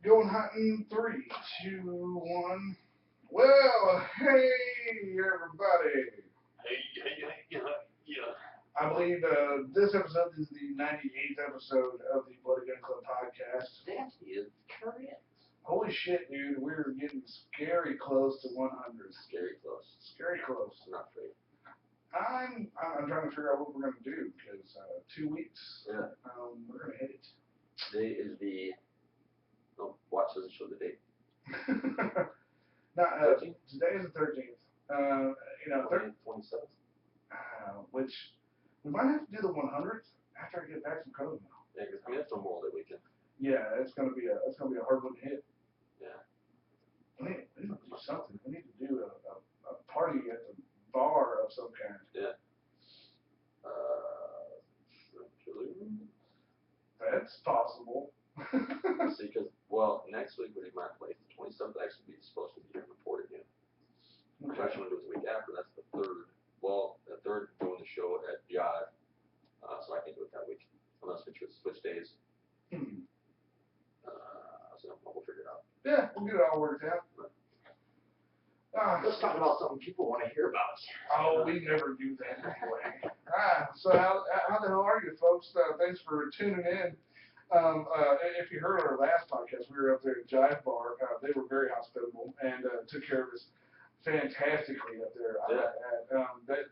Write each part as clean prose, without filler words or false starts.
Going hunting. 3, 2, 1. Well, hey everybody. Yeah. I believe this episode is the 98th episode of the Bloody Gun Club podcast. That is correct. Holy shit, dude, we're getting scary close to 100. Scary close. Scary close. I'm not afraid. I'm trying to figure out what we're gonna do because 2 weeks. Yeah. We're gonna hit it. Today is the. No, watch doesn't show the date. Now, today is the 13th. 27th. Which we might have to do the 100th after I get back from COVID now. Yeah, because that's Memorial Day weekend. Yeah, it's gonna be a hard one to hit. Yeah. We need to do something. We need to do a party at the bar of some kind. Yeah. That's possible. See, because next week would be my place. The 27th actually be supposed to be here in the port again. Okay. Actually, want to do it the week after. That's the 3rd. Well, the 3rd doing the show at Jive, so I can do it that week unless we switch days. So we'll figure it out. Yeah, we'll get it all worked out. Let's talk about something people want to hear about. Oh, we never do that anyway. So how the hell are you, folks? Thanks for tuning in. If you heard our last podcast, we were up there at Jive Bar. They were very hospitable and took care of us fantastically up there.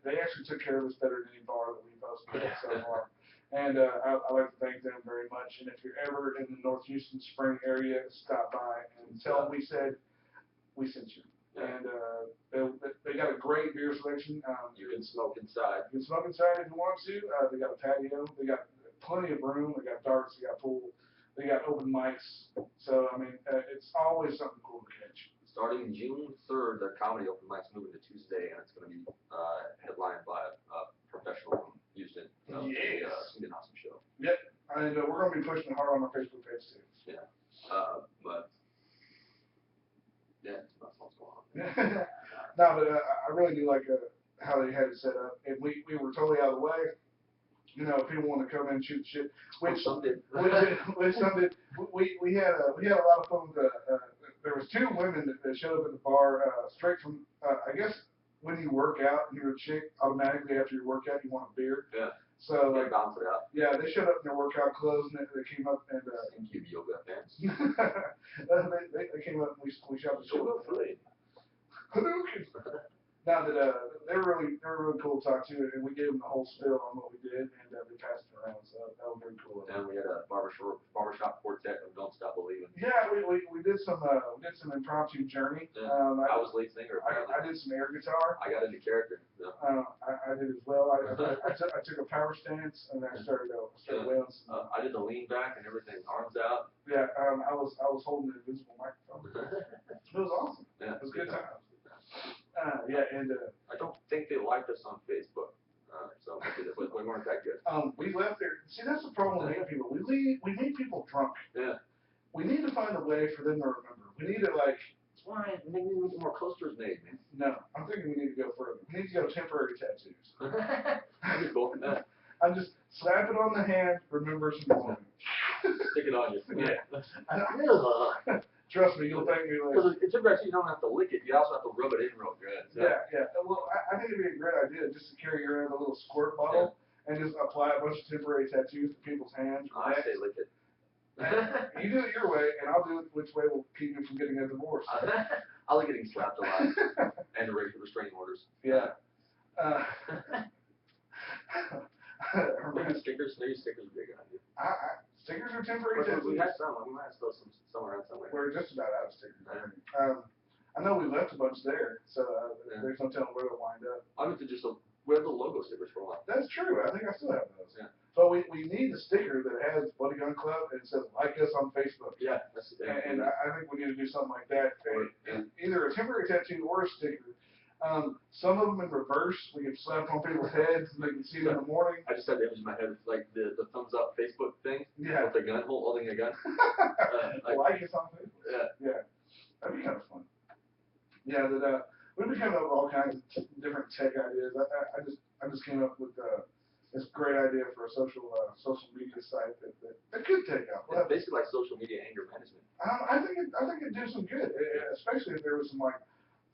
They actually took care of us better than any bar that we've hosted so far. And I like to thank them very much. And if you're ever in the North Houston Spring area, stop by and tell them we said we sent you. Yeah. And they got a great beer selection. You can smoke inside. You can smoke inside if you want to. They got a patio. They got plenty of room. They got darts. They got pool. They got open mics. So, I mean, it's always something cool to catch. Starting June 3rd, their comedy open mic's moving to Tuesday, and it's going to be headlined by a professional from Houston. So yes. It's going to be an awesome show. Yep. And we're going to be pushing it hard on our Facebook page, too. Yeah. But, yeah, that's what's going on. No, but I really do like how they had it set up. And we were totally out of the way. You know, if people want to come in and shoot shit, which some did. Which some did. We had a lot of fun with there was 2 women that showed up at the bar straight from I guess when you work out and you're a chick, automatically after your workout you want a beer. Yeah. So like bounce it out. Yeah, they showed up in their workout clothes and they came up and cute yoga pants. they came up and we shot the show. Hadouken. Now that they were really cool to talk to, and we gave them the whole spiel on what we did, and they passed it around, so that was very cool. And we had a barbershop quartet of Don't Stop Believing. Yeah, we did some impromptu journey. Yeah. I was lead singer. I did some air guitar. I got into character. Yeah. I did as well. I took a power stance and I started wailing. I did the lean back and everything, arms out. Yeah, I was holding an invisible microphone. It was awesome. Yeah, it was good times. Yeah, and I don't think they liked us on Facebook, so we weren't that good. We left there. See, that's the problem with meeting people. We make people drunk. Yeah. We need to find a way for them to remember. We need to That's why we need more coasters made, man. No, I'm thinking we need to go further. We need to go temporary tattoos. That'd be cool. I just slap it on the hand. Remember some more. Stick it on you. Yeah. Trust me, you'll thank me later. Because it's interesting, you don't have to lick it, you also have to rub it in real good. So. Yeah. Well, I think it'd be a great idea just to carry around a little squirt bottle and just apply a bunch of temporary tattoos to people's hands. I say lick it. You do it your way, and I'll do it which way will keep me from getting a divorce. I like getting slapped alive and restraining orders. Yeah. Maybe stickers are a big idea. Stickers are temporary tattoos. We had some. We might have still some around somewhere. We're just about out of stickers. I know we left a bunch there, so there's no telling where they'll wind up. I went to we have the logo stickers for a while. That's true. I think I still have those. Yeah. But we need a sticker that has Bloody Gun Club and it says like us on Facebook. Yeah. That's the thing. And I think we need to do something like that. Either a temporary tattoo or a sticker. Some of them in reverse, we can slap on people's heads and they can see them in the morning. I just had the image in my head, like the thumbs up Facebook thing. Yeah. With the gun, holding a gun. Like us on Facebook. Yeah. That'd be kind of fun. Yeah, we've been coming up with all kinds of different tech ideas. I just came up with this great idea for a social media site that could take off. It's basically like social media anger management. I think it'd do some good, especially if there was some like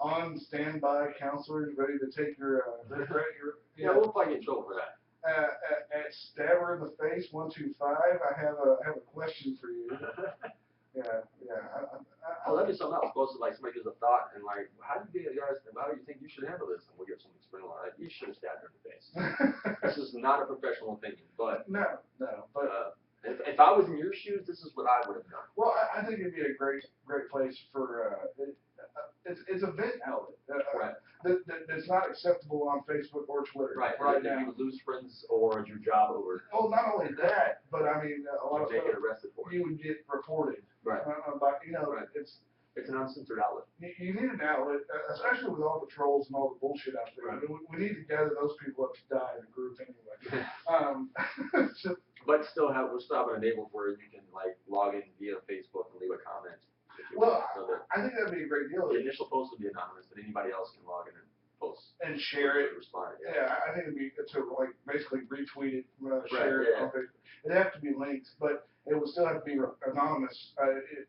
on standby counselors ready to take your Yeah, we'll probably get in trouble for that. At stabber in the face 125. I have a question for you. Yeah. Oh, that'd be something else. Supposed to like somebody gives a thought and like, how do you guys? How do you think you should handle this? And we'll give some experimental. Like, you should have stabbed her in the face. This is not a professional opinion, but but if I was in your shoes, this is what I would have done. Well, I think it'd be a great place for it's a vent outlet. Right. That's not acceptable on Facebook or Twitter right now. You would lose friends or your job over. Well, not only that, but I mean, a lot of stuff get arrested for it. You would get reported. Right. But right. It's an uncensored outlet. You need an outlet, especially with all the trolls and all the bullshit out there. Right. I mean, we need to gather those people up to die in a group anyway. But we're still having enabled where you can like log in via Facebook and leave a comment. Well, I think that'd be a great deal. The initial post would be anonymous, but anybody else can log in and post and share it. Respond. Yeah, I think it'd be to like basically retweet it, share it on Facebook. It'd have to be linked, but it would still have to be anonymous.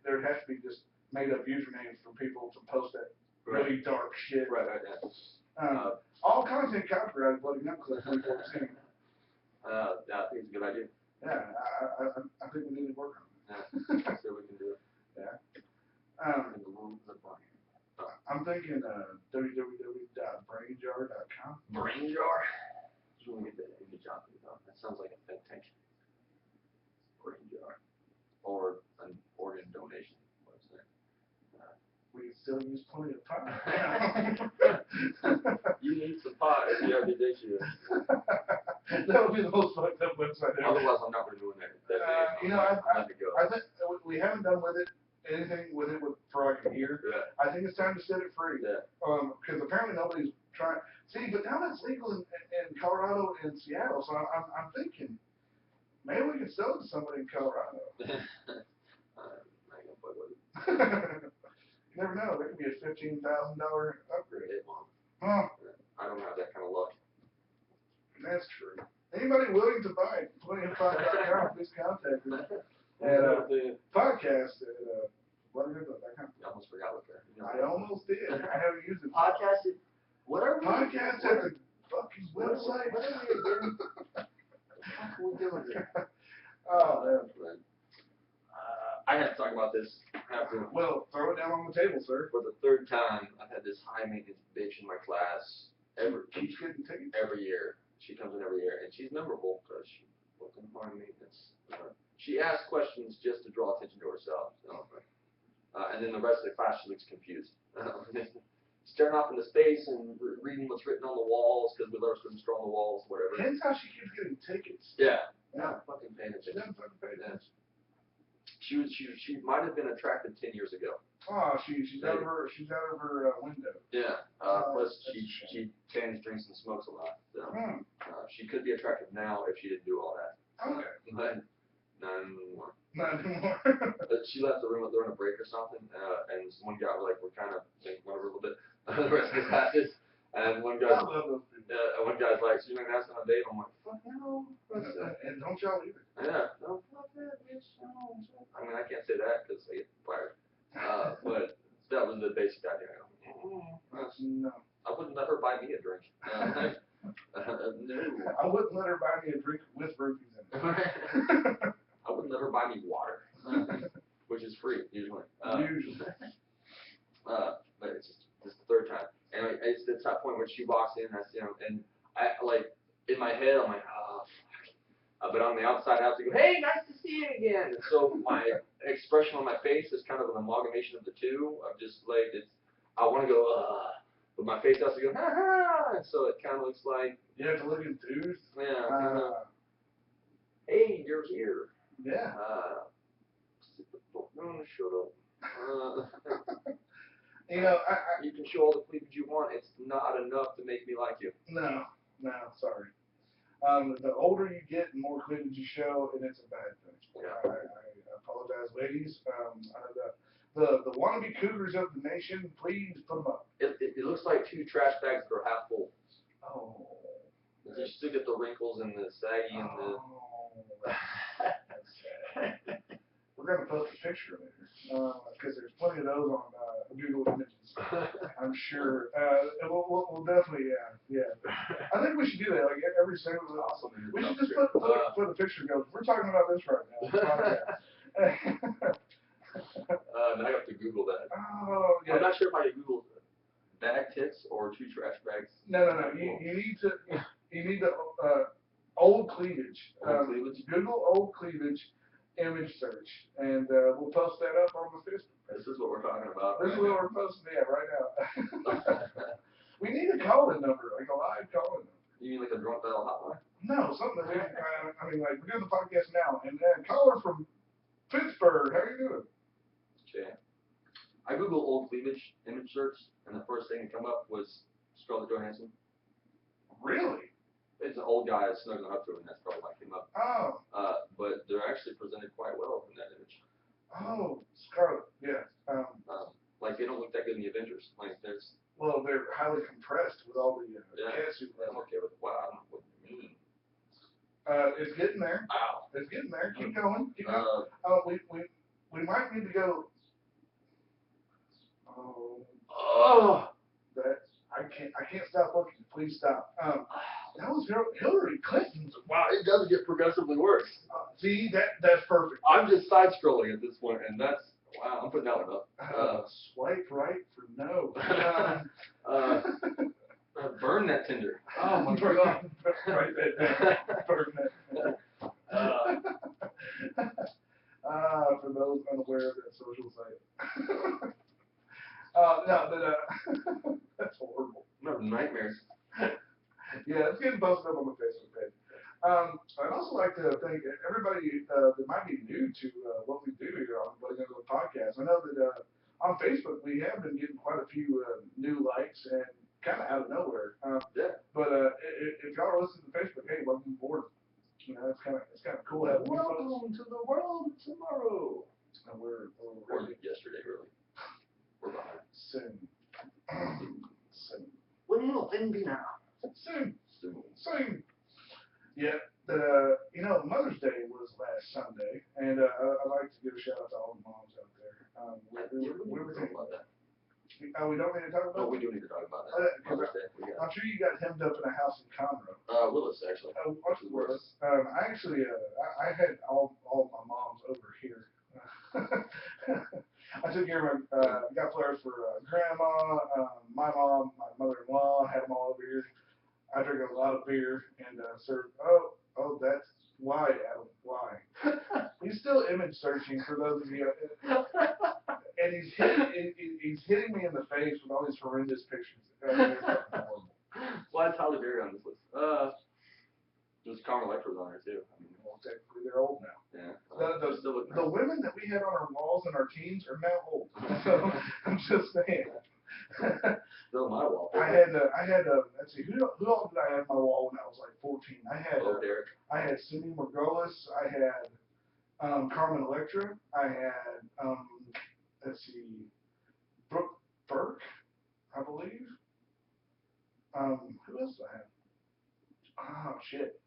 There'd have to be just made up usernames for people to post that really dark shit. Right. All content copyrighted, bloody up to 2014. I think it's a good idea. Yeah, I think we need to work on it. Yeah, see what we can do. Yeah. I'm thinking www.brainjar.com. Brainjar? Just want to get that image out there. That sounds like a think tank. Brainjar. Or an organ donation website. We can still use plenty of pot. You need some pot if you have the issue. That would be the most fucked up website ever. Otherwise, I'm not going to do that. I think we haven't done with it anything with it for like a year. Yeah. I think it's time to set it free. Yeah. Because apparently nobody's trying. See, but now that's legal in Colorado and Seattle, so I'm thinking maybe we could sell it to somebody in Colorado. I ain't gonna fuck with it. You never know. There could be a $15,000 upgrade. It won't. Huh. I don't have that kind of luck. That's true. Anybody willing to buy 2005.com, please contact me. And podcast at whatever.com. You almost forgot what that. I almost did. I haven't used it. Podcast at whatever. Podcast at the fucking website. What are we doing? What are we doing here? Oh man. I have to talk about this. Well, throw it down on the table, sir. For the third time, I've had this high maintenance bitch in my class. She's getting tickets? Every year. She comes in every year, and she's memorable because she works in high maintenance. She asks questions just to draw attention to herself. And then the rest of the class, she looks confused. Staring off into space and reading what's written on the walls because we let her couldn't draw on the walls, whatever. Hence how she keeps getting tickets. Yeah. Not fucking paying attention. She doesn't fucking pay attention. She might have been attracted 10 years ago. Oh, she's out of her window. Yeah. Plus she tans, drinks, and smokes a lot. So she could be attractive now if she didn't do all that. Okay. But not anymore. Not anymore. But she left the room during a break or something, and one guy we're kind of making fun of her a little bit. The rest of the classes, and one guy's like, "So you're not asking on a date?" I'm like, "Fuck no." And don't y'all either. Yeah. No, fuck that, bitch. No. I mean, I can't say that because I get fired. But that was the basic idea. No. I wouldn't let her buy me a drink. No. I wouldn't let her buy me a drink with rupees in it. I wouldn't let her buy me water, which is free usually. Usually. But it's just the third time, and it's that point where she walks in, and I like in my head I'm like, oh, fuck. But on the outside I have to go, hey, nice to see you again. And so my expression on my face is kind of an amalgamation of the two. I'm just like I want to go, but my face has to go, ha ha. And so it kind of looks like you have to look enthused. Yeah. Hey, you're here. Yeah. Shut up. You can show all the cleavage you want. It's not enough to make me like you. No, sorry. The older you get, the more cleavage you show, and it's a bad thing. Yeah. I apologize, ladies. The wannabe cougars of the nation, please put them up. It looks like two trash bags that are half full. Oh. You still get the wrinkles and the saggy and the. That's sad. we're gonna post a picture of it because there's plenty of those on Google Images. I'm sure. We'll definitely, yeah. I think we should do that. Like every single. Awesome. We should just put a picture. Go. We're talking about this right now. Now I have to Google that. Oh yeah. I'm not sure if I can Google bag tits or 2 trash bags. No. You need to old cleavage. Old cleavage? Google old cleavage image search, and we'll post that up on the Facebook page. This is what we're talking about. This is what we're posting, yeah, right now. We need a call-in number, like a live call-in number. You mean like a drunk dial hotline? No, something that we, I mean, like, we're doing the podcast now, and then caller from Pittsburgh, how you doing? Okay. I Googled old cleavage image search, and the first thing that came up was Scarlett Johansson. Really? It's an old guy snuggling up to her, and that's probably why it came up. Oh. But they're actually presented quite well in that image. Oh, Scarlett, yeah. Like they don't look that good in the Avengers. Like there's. Well, they're highly compressed with all the catsuit. I'm okay with. Wow, I don't know what you mean. It's getting there. Wow. It's getting there. Keep going. Keep going. We might need to go. Oh. That I can't stop looking. Please stop. That was Hillary Clinton's. Wow, it does get progressively worse. See, that's perfect. I'm just side scrolling at this point, and that's wow. I'm putting that one up. Swipe right for no. Burn that Tinder. Oh my god. Write that down. Burn that. For those unaware of that social site. No, but that's horrible. No nightmares. Yeah, it's getting posted up on the Facebook page. I'd also like to thank everybody that might be new to what we do here on Bloody Gunzo Podcast. I know that on Facebook we have been getting quite a few new likes and kind of out of nowhere. Yeah. But if y'all are listening to Facebook, hey, welcome aboard. You know, it's kind of cool having you folks. Welcome to the world tomorrow. And we're Or yesterday, really. We're behind. Soon. Soon. When will thing be now? Soon. Soon. Yeah, you know, Mother's Day was last Sunday, and I'd like to give a shout out to all the moms out there. We were thinking about that. We don't need to talk about No, that? we do need to talk about that. I'm sure you got hemmed up in a house in Conroe. Willis, actually. Willis. I actually, I had all my moms over here. I took care of got flowers for Grandma, my mom, my mother-in-law, had them all over here. I drank a lot of beer and served. Oh, that's why, Adam. Why? He's still image searching for those of you, and he's hitting me in the face with all these horrendous pictures. It's horrible. Well, that's Halle Berry on this list. There's Carmen Electra's on there too. I mean, Well, technically they're old now. yeah. The women that we had on our walls in our teens are now old. So I'm just saying. Still my wall. I had let's see, who all did I have on my wall when I was like 14? I had Derek. I had Cindy Margolis, I had Carmen Electra, I had let's see, Brooke Burke, I believe. Who else did I have? Oh shit.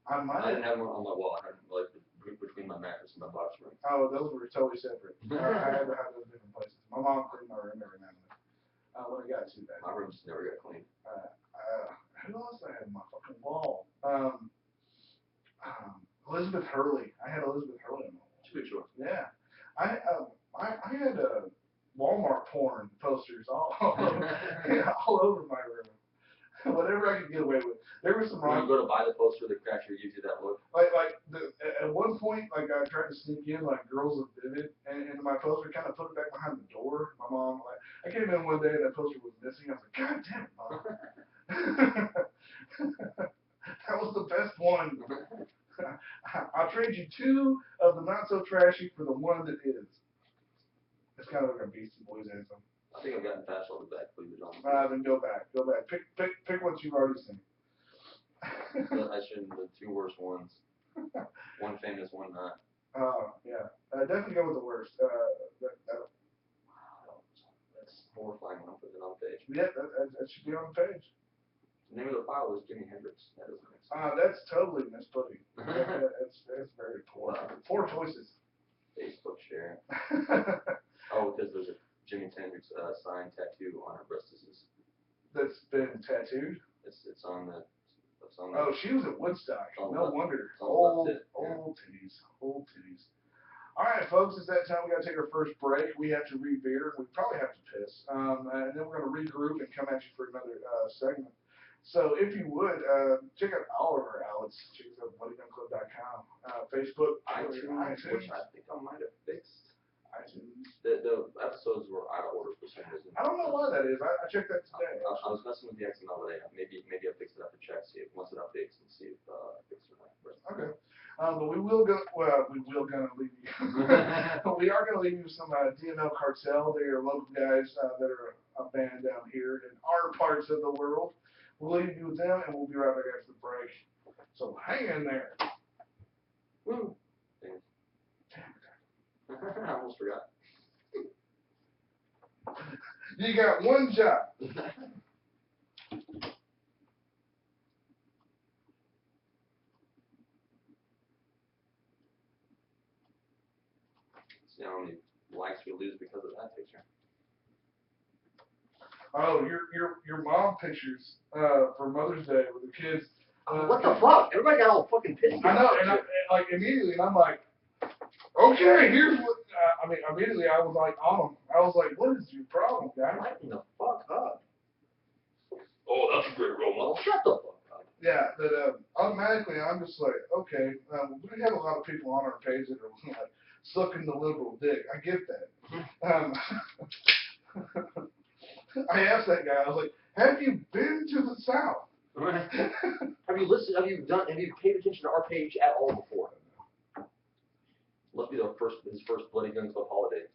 I didn't have one on my wall. I had like between my mattress and my box spring. Oh, those were totally separate. I had to have those different places. My mom cleaned my room every now and then. When it got too bad. My room just never got clean. Who else did I have on my fucking wall? Elizabeth Hurley. I had Elizabeth Hurley on my wall. Too short. Yeah. I had Walmart porn posters all over my room. Whatever I could get away with. There was some when you go to buy the poster, the cashier gives you that look. At one point, like I tried to sneak in like Girls of Vivid, and my poster kind of put it back behind the door. My mom, I came in one day and that poster was missing. I was like, God damn it, Mom. That was the best one. I'll trade you 2 of the not so trashy for the one that is. It's kind of like a Beastie Boys anthem. I think I've gotten past all the back cleavage on. Then go back. Pick what you've already seen. I shouldn't. The 2 worst ones. One famous, one not. Oh yeah, definitely go with the worst. Wow, that's horrifying when I'm putting it on the page. Yeah, that should be on the page. The name of the file is Jimi Hendrix. That doesn't make sense. That's totally misplaced. It's very poor. Poor choices. Facebook share. Oh, because there's a Jimi Hendrix signed tattoo on her breastises. That's been tattooed? It's on the. Oh, she was at Woodstock. No wonder. Old titties. Old titties. All right, folks, it's that time. We got to take our first break. We have to read beer. We probably have to piss. And then we're going to regroup and come at you for another segment. So if you would, check out all of our outlets. Check us out at BuddyGunClub.com. Facebook, iTunes, which I think I might have fixed. iTunes. The episodes were out of order for some reason. I don't know why that is. I checked that today. I was messing with the XML today. Maybe I fixed it after check. See if once it updates and see if I fixed it right. Okay. But we will go. Well, we will gonna leave you. But we are gonna leave you with some DML Cartel. They are local guys that are a band down here in our parts of the world. We'll leave you with them, and we'll be right back after the break. So hang in there. Woo. I almost forgot. You got one job. See how many likes we lose because of that picture. Oh, your mom pictures for Mother's Day with the kids. What the fuck? Everybody got all fucking pissed. I know, and like immediately, and I'm like, okay, here's what. I mean, immediately I was like on them. I was like, what is your problem, guy? Lighten the fuck up. Oh, that's a great role model. Shut the fuck up. Yeah, that automatically I'm just like, okay, we have a lot of people on our page that are like sucking the liberal dick. I get that. I asked that guy. I was like, have you been to the South? Have you listened? Have you paid attention to our page at all before? Must be his first Bloody Gun Club holiday.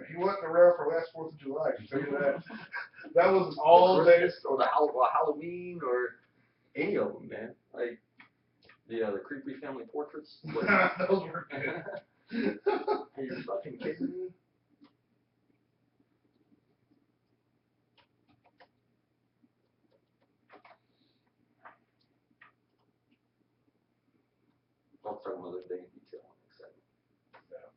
He wasn't around for last 4th of July. I can tell you that. That was all day. Or the Halloween or any of them, man. Like the creepy family portraits. Those were good. Are you fucking kidding me? I'll talk Mother's Day in detail on next segment. Yeah.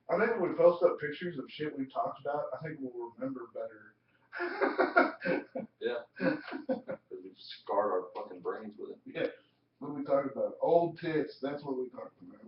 I think when we post up pictures of shit we've talked about, I think we'll remember better. Yeah. Because we've scarred our fucking brains with it. Yeah. What are we talking about? Old tits. That's what we talked about.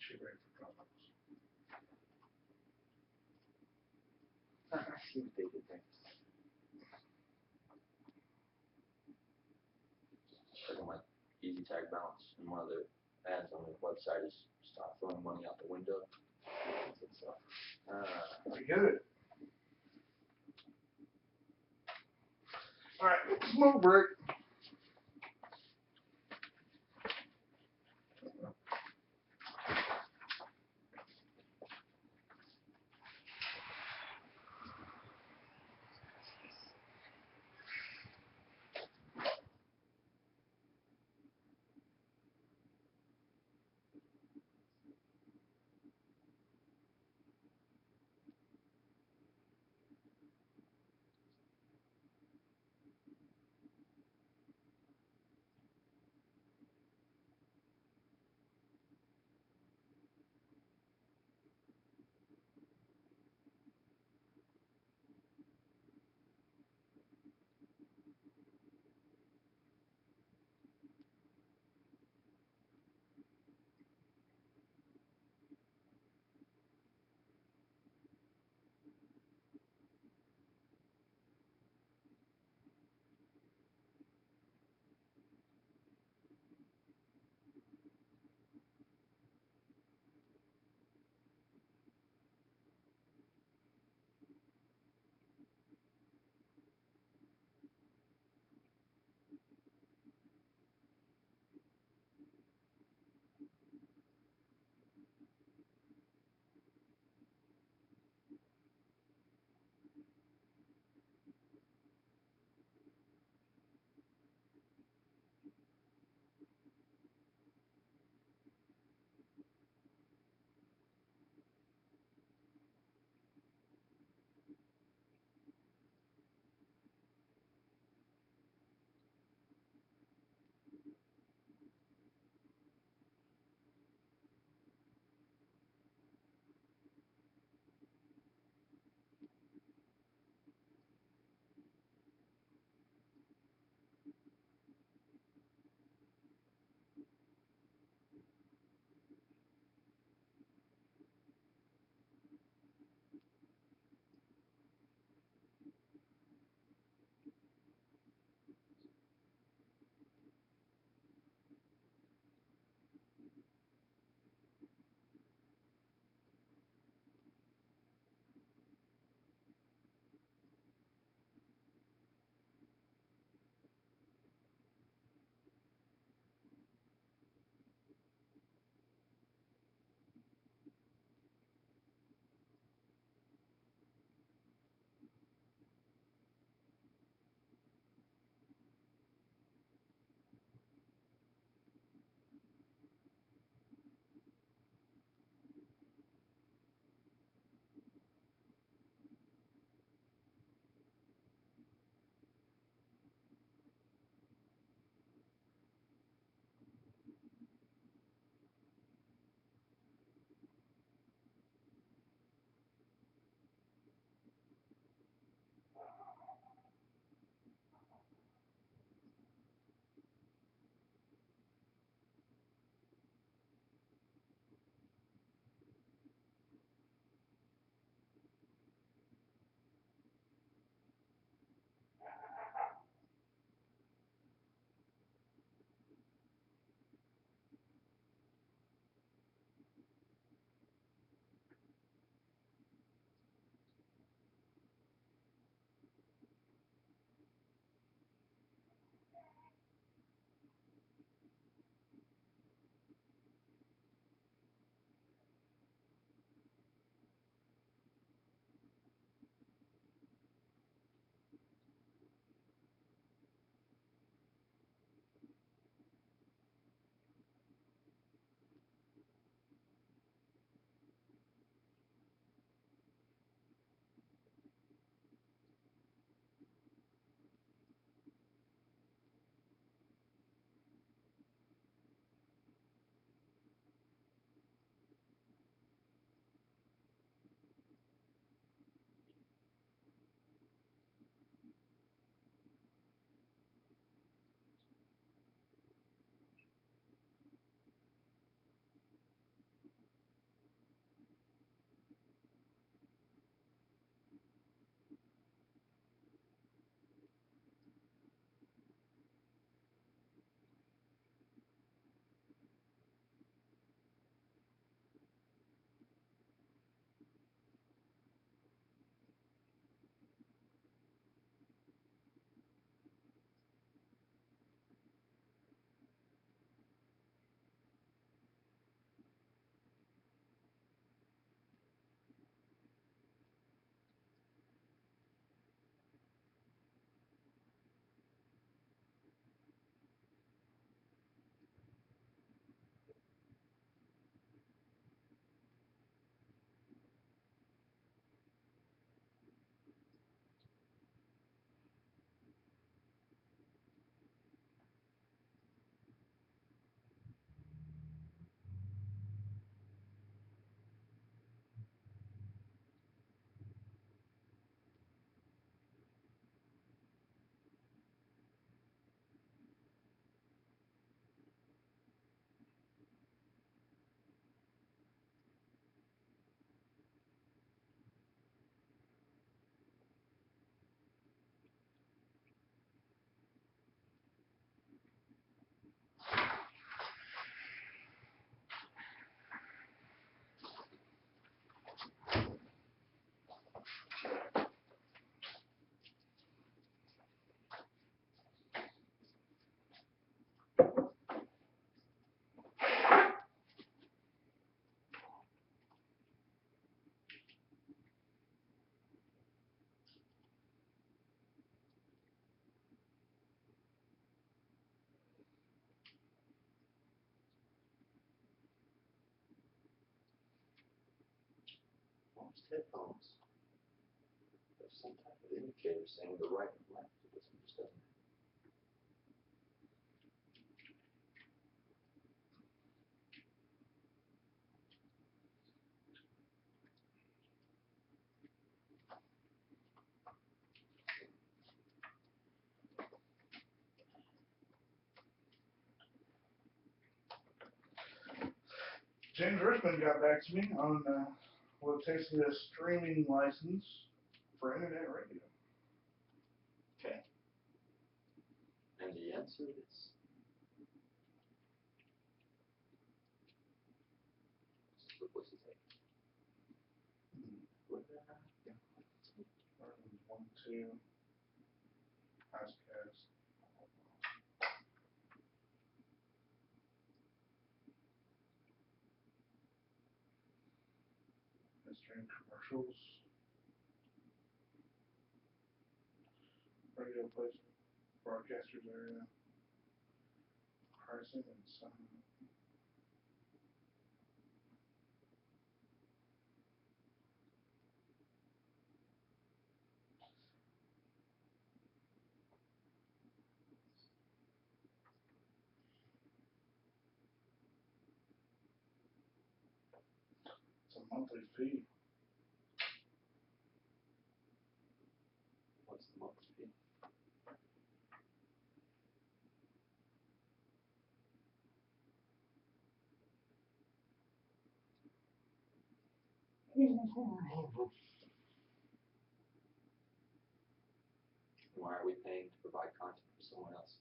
she ready for condoms. See what they could think. Check on my easy tag balance, and one of the ads on the website is stop throwing money out the window. I get it. All right, smoke break. headphones have some type of indicator saying the right and left. This one just doesn't. James Richmond got back to me on what it takes to get a streaming license for internet radio. Okay. And the answer is. What's he say? One, two, podcast. Stream commercials. Radio placement. Broadcasters area. Pricing and sign. It's a monthly fee. What's the monthly fee? Why are we paying to provide content for someone else?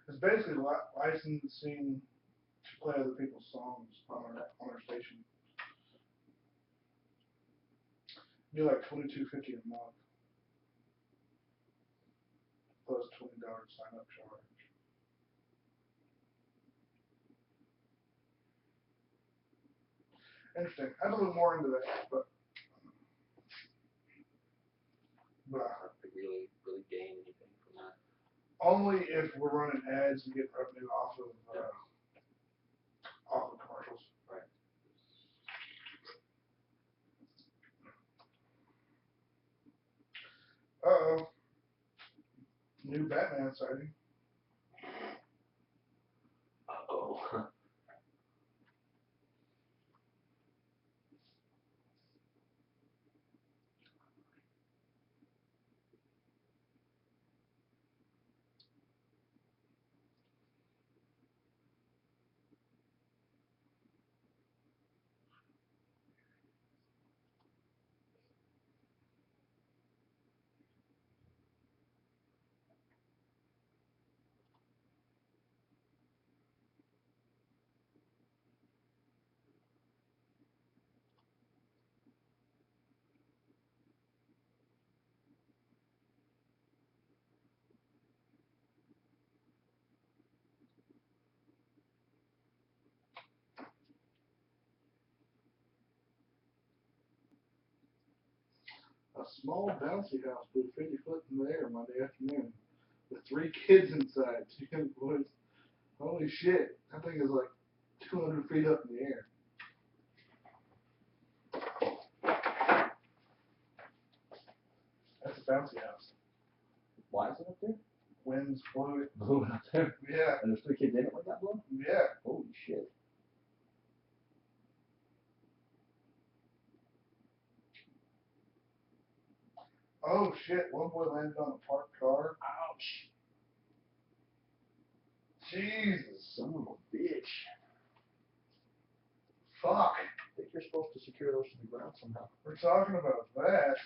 It's basically licensing to play other people's songs on our station. It'd be like $22.50 a month plus $20 sign up charge. Interesting. I have to look more into that, but I don't think we really gain anything from that. only if we're running ads and get revenue off of commercials. Right. Uh-oh. New Batman sighting. Uh-oh. A small bouncy house blew 50 foot in the air Monday afternoon with 3 kids inside. 2 young boys. Holy shit. That thing is like 200 feet up in the air. That's a bouncy house. Why is it up there? Winds blew it. Blew it up there? Yeah. And there's 3 kids in it when that blew? Yeah. Holy shit. Oh shit. One boy landed on a parked car. Ouch. Jesus. Son of a bitch. Fuck. I think you're supposed to secure those to the ground somehow. We're talking about that.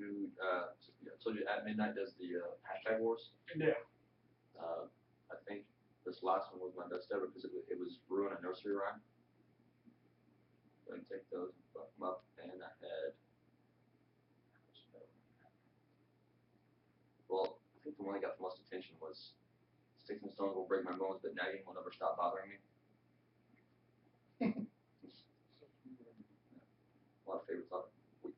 who I told you at midnight does the hashtag wars. Yeah. I think this last one was my best ever because it was ruin a nursery rhyme. So I can take those and fuck them up, and I had. Well, I think the one that got the most attention was Sticks and Stones Will Break My Bones, but Nagging Will Never Stop Bothering Me. A lot of favorites on it.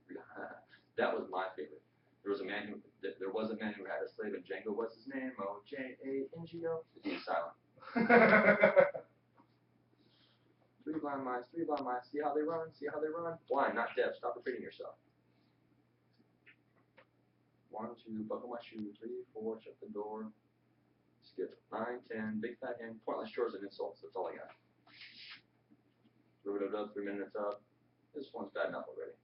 That was my favorite. There was a man who had a slave, and Django, what's his name? Ojango. He's silent. Three blind mice, see how they run, Blind, not deaf, stop repeating yourself. 1, 2, buckle my shoe, 3, 4, shut the door. Skip 9, 10, big fat hand, pointless chores and insults, that's all I got. Rub it up, 3 minutes up. This one's bad enough already.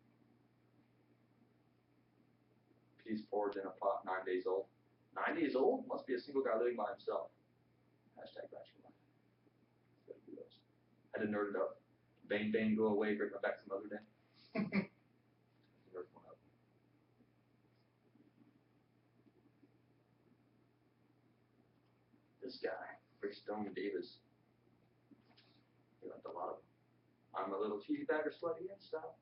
Peas porridge in a pot, 9 days old. 9 days old? Must be a single guy living by himself. Hashtag bachelor life. Gotta do those. Had to nerd it up. Bang, bang, go away, break my back some other day. Nerd one up. This guy, Rick Stone Davis. He liked a lot of them. I'm a little cheesebagger, slutty and stuff.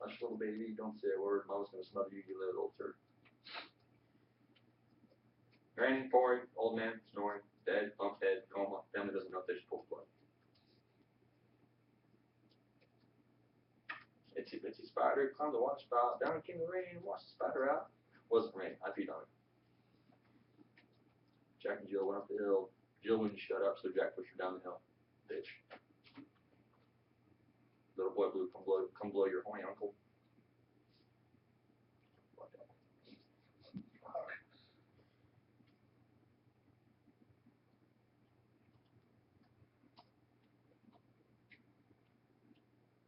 Hush, little baby, don't say a word. Mama's gonna smother you, you little old turd. Granny, pouring, old man, snoring, dead, bump head, coma. Family doesn't know if they should pull blood. Itsy bitsy spider, climbed the water spout, down came the rain, washed the spider out. Wasn't rain, I peed on it. Jack and Jill went up the hill. Jill wouldn't shut up, so Jack pushed her down the hill. Bitch. Little boy blue, come blow your horny uncle.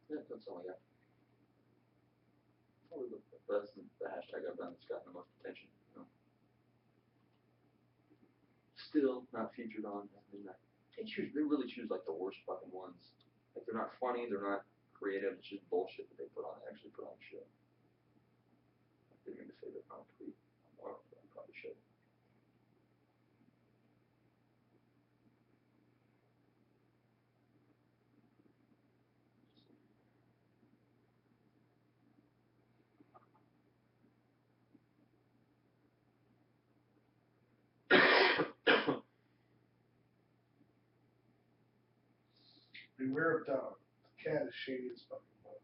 Yeah, that's all I got. Probably that's the hashtag I've done that's gotten the most attention. You know. Still not featured on midnight. They really choose like the worst fucking ones. Like they're not funny, they're not creative, it's just bullshit that they put on. They actually put on shit. I didn't mean to say that on a tweet. I probably should. Beware of dog. The cat is shady as fucking well.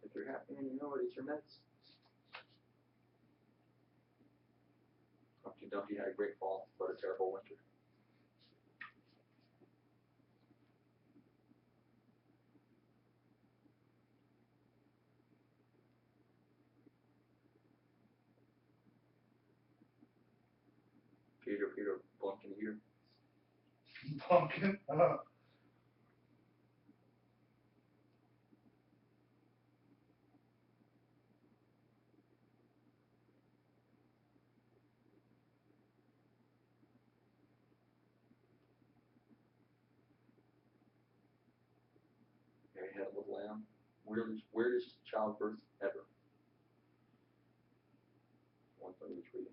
If you're happy and you know it, it's your meds. Humpty Dumpty had a great fall, but a terrible winter. Peter, Blumpkin here. Pumpkin. Mary had a little lamb. Weirdest childbirth ever. 133.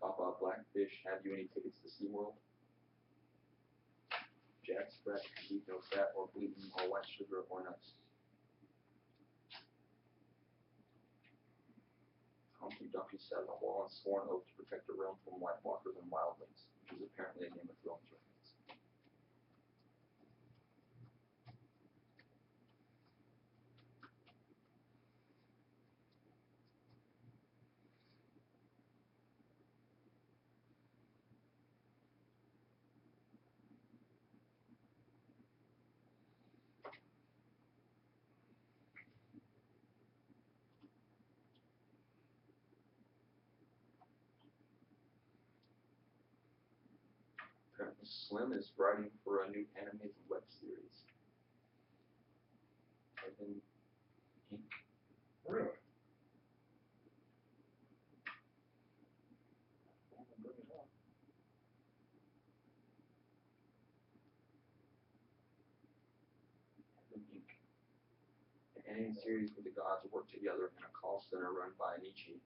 Papa Blackfish, have you any tickets to SeaWorld? Jack Sprat, eat no fat or gluten or white sugar or nuts. Humpty Dumpty sat on a wall and swore an oath to protect the realm from White Walkers and wildlings, which is apparently a Game of Thrones reference. Apparently Slim is writing for a new animated web series. Really? ending series where the gods work together in a call center run by Nietzsche.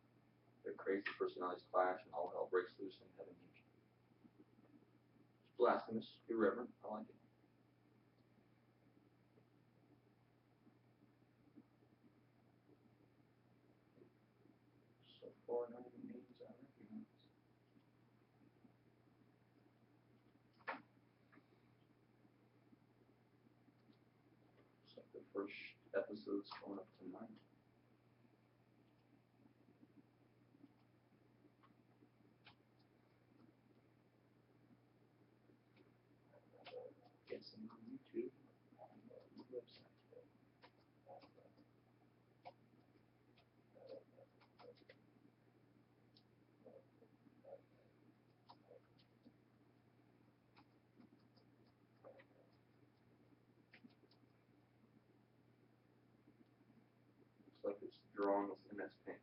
Their crazy personalities clash and all hell breaks loose in heaven. Blasphemous, irreverent, I like it. So far, none of the names I recognize. Looks like the first episode's going up tonight. Guessing on YouTube. Website. Looks like it's drawn with MS Paint.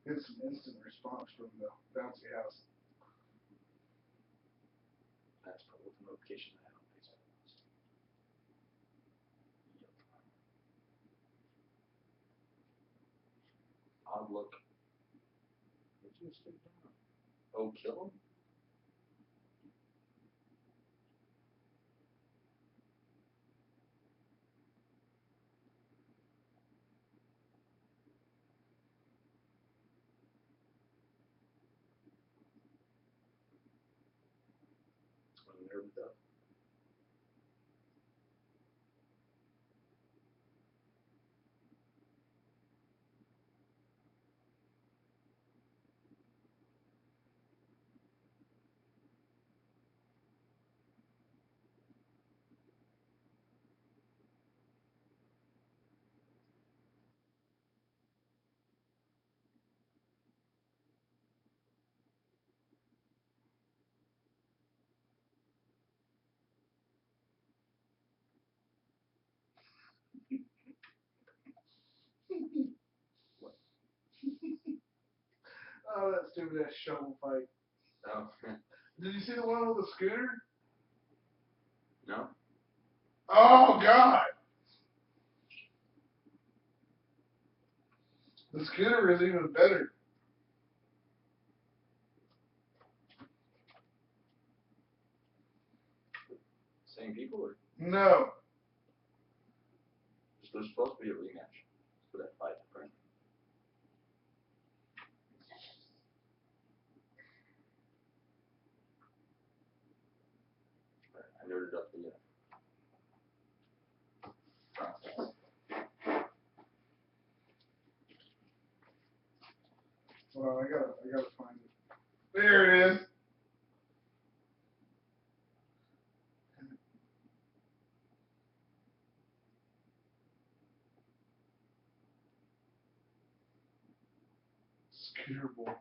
Get some instant response from the bouncy house. That's probably the notification I have on Facebook. Yep. Odd look. Did you stick down? Oh, kill him? I'm nerved up. What? Oh, that stupid ass shovel fight. Oh. Did you see the one with the scooter? No? Oh, God! The scooter is even better. Same people or? No. There's supposed to be a rematch for that fight, right? I nerded up the process. Well, I gotta find it. There it is. Scooter boy.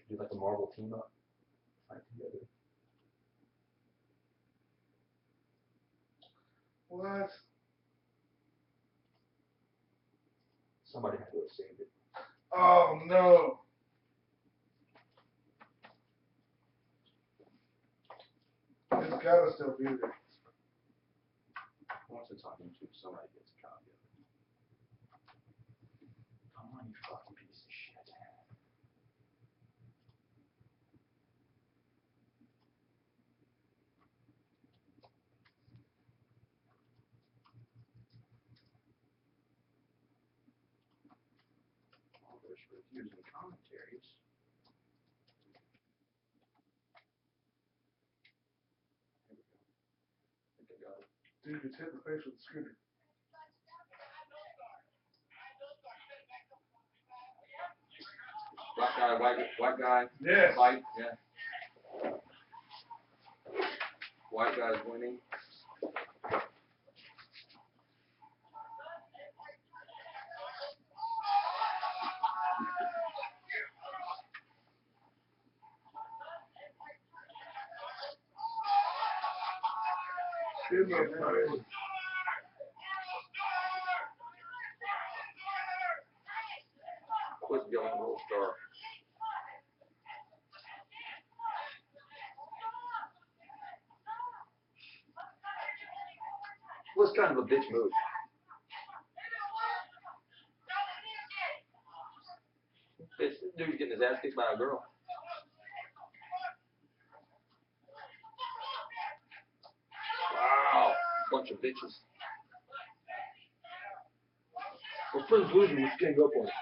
Do like a Marvel team up, fight together. What? Somebody had to have saved it. Oh, no. It's gotta still be there. Once it's on YouTube, somebody gets a copy of it. Come on, you fucking piece of shit. All there's reviews and commentaries. Dude gets hit in the face with a scooter. Black guy, white guy. Yes. Fight, yeah. White guy's winning. Good little Quit yelling little star. What's kind of a bitch move? This dude's getting his ass kicked by a girl. Wow, bunch of bitches. Well, friends losing, we can't go for it.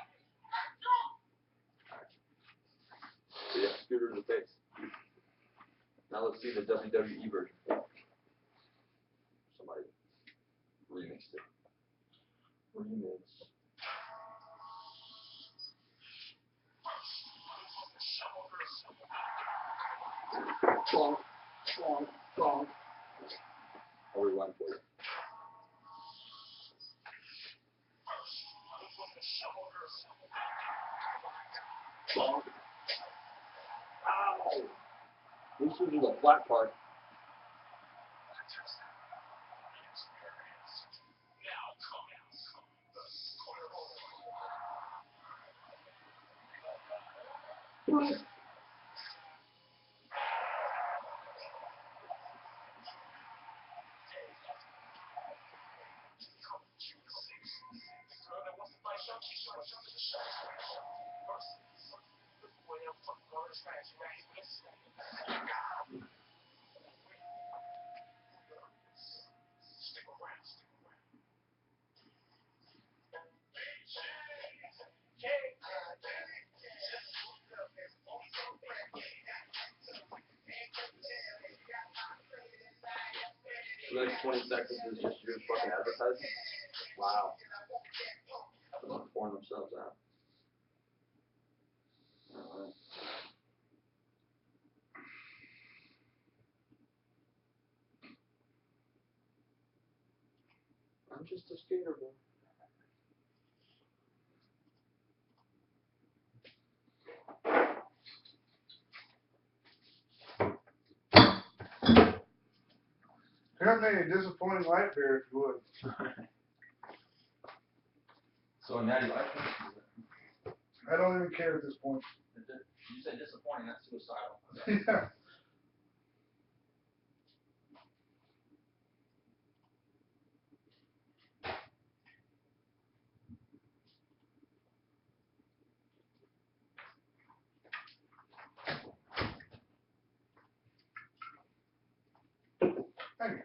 So yeah, scooter in the face. Now let's see the WWE version. Somebody remixed it. Remix. Bonk, bonk, bonk. I'll rewind for you. Bonk. Ow! This is the flat part. The next 20 seconds is just your fucking advertising. Wow. They're pouring themselves out. Alright. I'm just a skater boy. Cut me a disappointing light beer if you would. So a natty life. I don't even care at this point. You said disappointing, that's suicidal. Yeah. Thank you.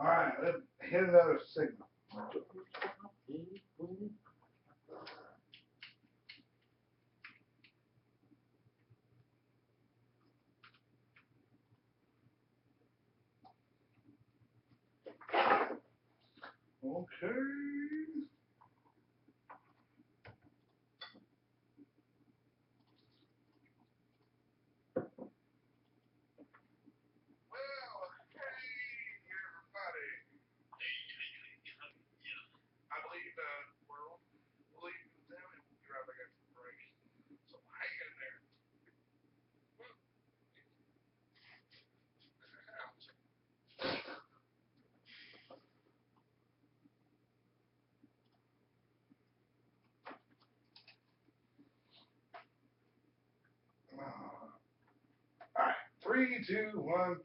Alright, let's hit another signal. Okay. I believe we'll leave them and we'll be right back after the break. So hang in there. Alright, 3, 2, 1,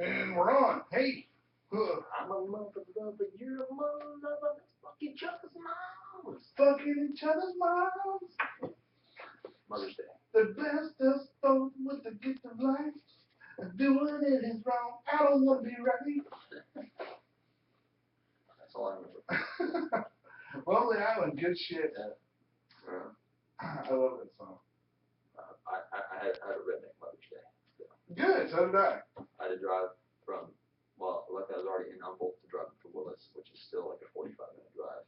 and we're on. Hey. I'm a mother lover, you're a mother lover, let's fuck each other's moms. Fucking each other's moms. Mother's Day. The best of both with the gift of life. Doing it is wrong. I don't want to be right. That's all I remember. Lonely Island, good shit. Yeah. I love that song. I had a redneck Mother's Day. So. Good, so did I. I had to drive from, well, like I was already in Humboldt to drive to Willis, which is still like a 45-minute drive.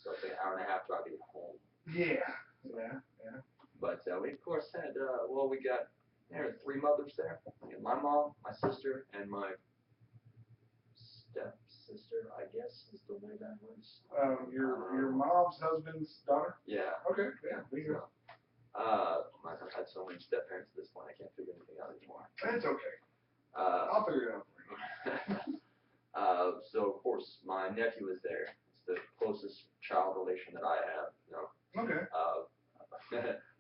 So it's like an hour and a half drive to get home. Yeah. Yeah. But we, of course, had, we got, there were 3 mothers there. My mom, my sister, and my stepsister, I guess, is the way that was. Your mom's husband's daughter? Yeah. Okay, yeah, we go. I've had so many step parents at this point, I can't figure anything out anymore. It's okay. I'll figure it out for you. So of course my nephew was there. It's the closest child relation that I have. You know. Okay.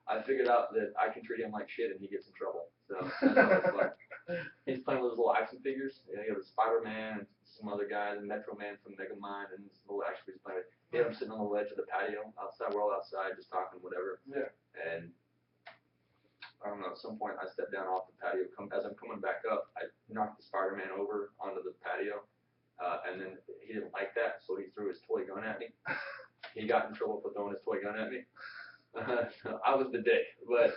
I figured out that I can treat him like shit and he gets in trouble. So that's fun. He's playing with those little action figures. You have a Spider-Man and some other guy, the Metro Man from Megamind, and this little action figures playing with. He had him sitting on the ledge of the patio outside. We're all outside just talking, whatever. Yeah. And I don't know, at some point I stepped down off the patio. As I'm coming back up, I knocked the Spider-Man over onto the patio. And then he didn't like that, so he threw his toy gun at me. He got in trouble for throwing his toy gun at me. I was the dick, but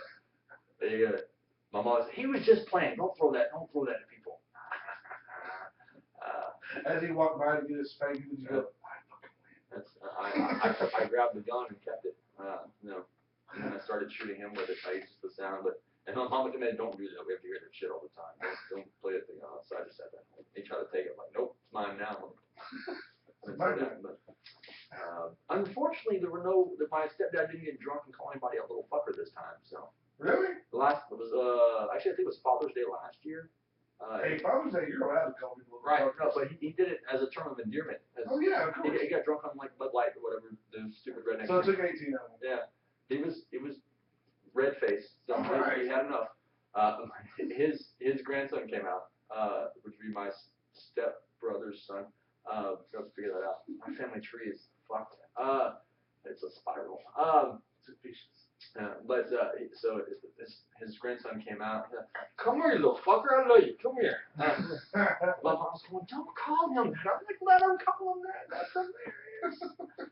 my mom said, he was just playing. Don't throw that at people. As he walked by to get his spanking, did you go, I grabbed the gun and kept it. And then I started shooting him with it. I used the sound, and my mom demanded, don't do that. We have to hear that shit all the time. Don't play that thing on. So I just said that. He tried to take it. I'm like, nope, it's mine now. Unfortunately, my stepdad didn't get drunk and call anybody a little fucker this time. So really? Actually I think it was Father's Day last year. Hey, Father's Day, you're allowed to call people. Right, no, but he did it as a term of endearment. Oh yeah, of course. He got drunk on like Bud Light or whatever, the stupid redneck. So it took 18 of them. Yeah, he was red faced. So he had enough. His grandson came out, which would be my step brother's son. Let's figure that out. My family tree is fucked. It's a spiral. It's vicious. So his grandson came out. Come here, you little fucker! I know you. Come here. My mom's going, don't call him that. I'm like, let him call him that. That's hilarious.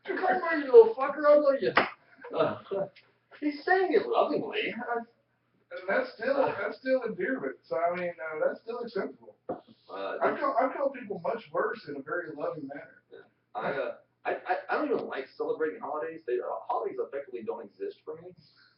Come here, you little fucker! I know you. He's saying it lovingly. And that's still endearment. So I mean, that's still acceptable. I've called people much worse in a very loving manner. I don't even like celebrating holidays. Holidays effectively don't exist for me.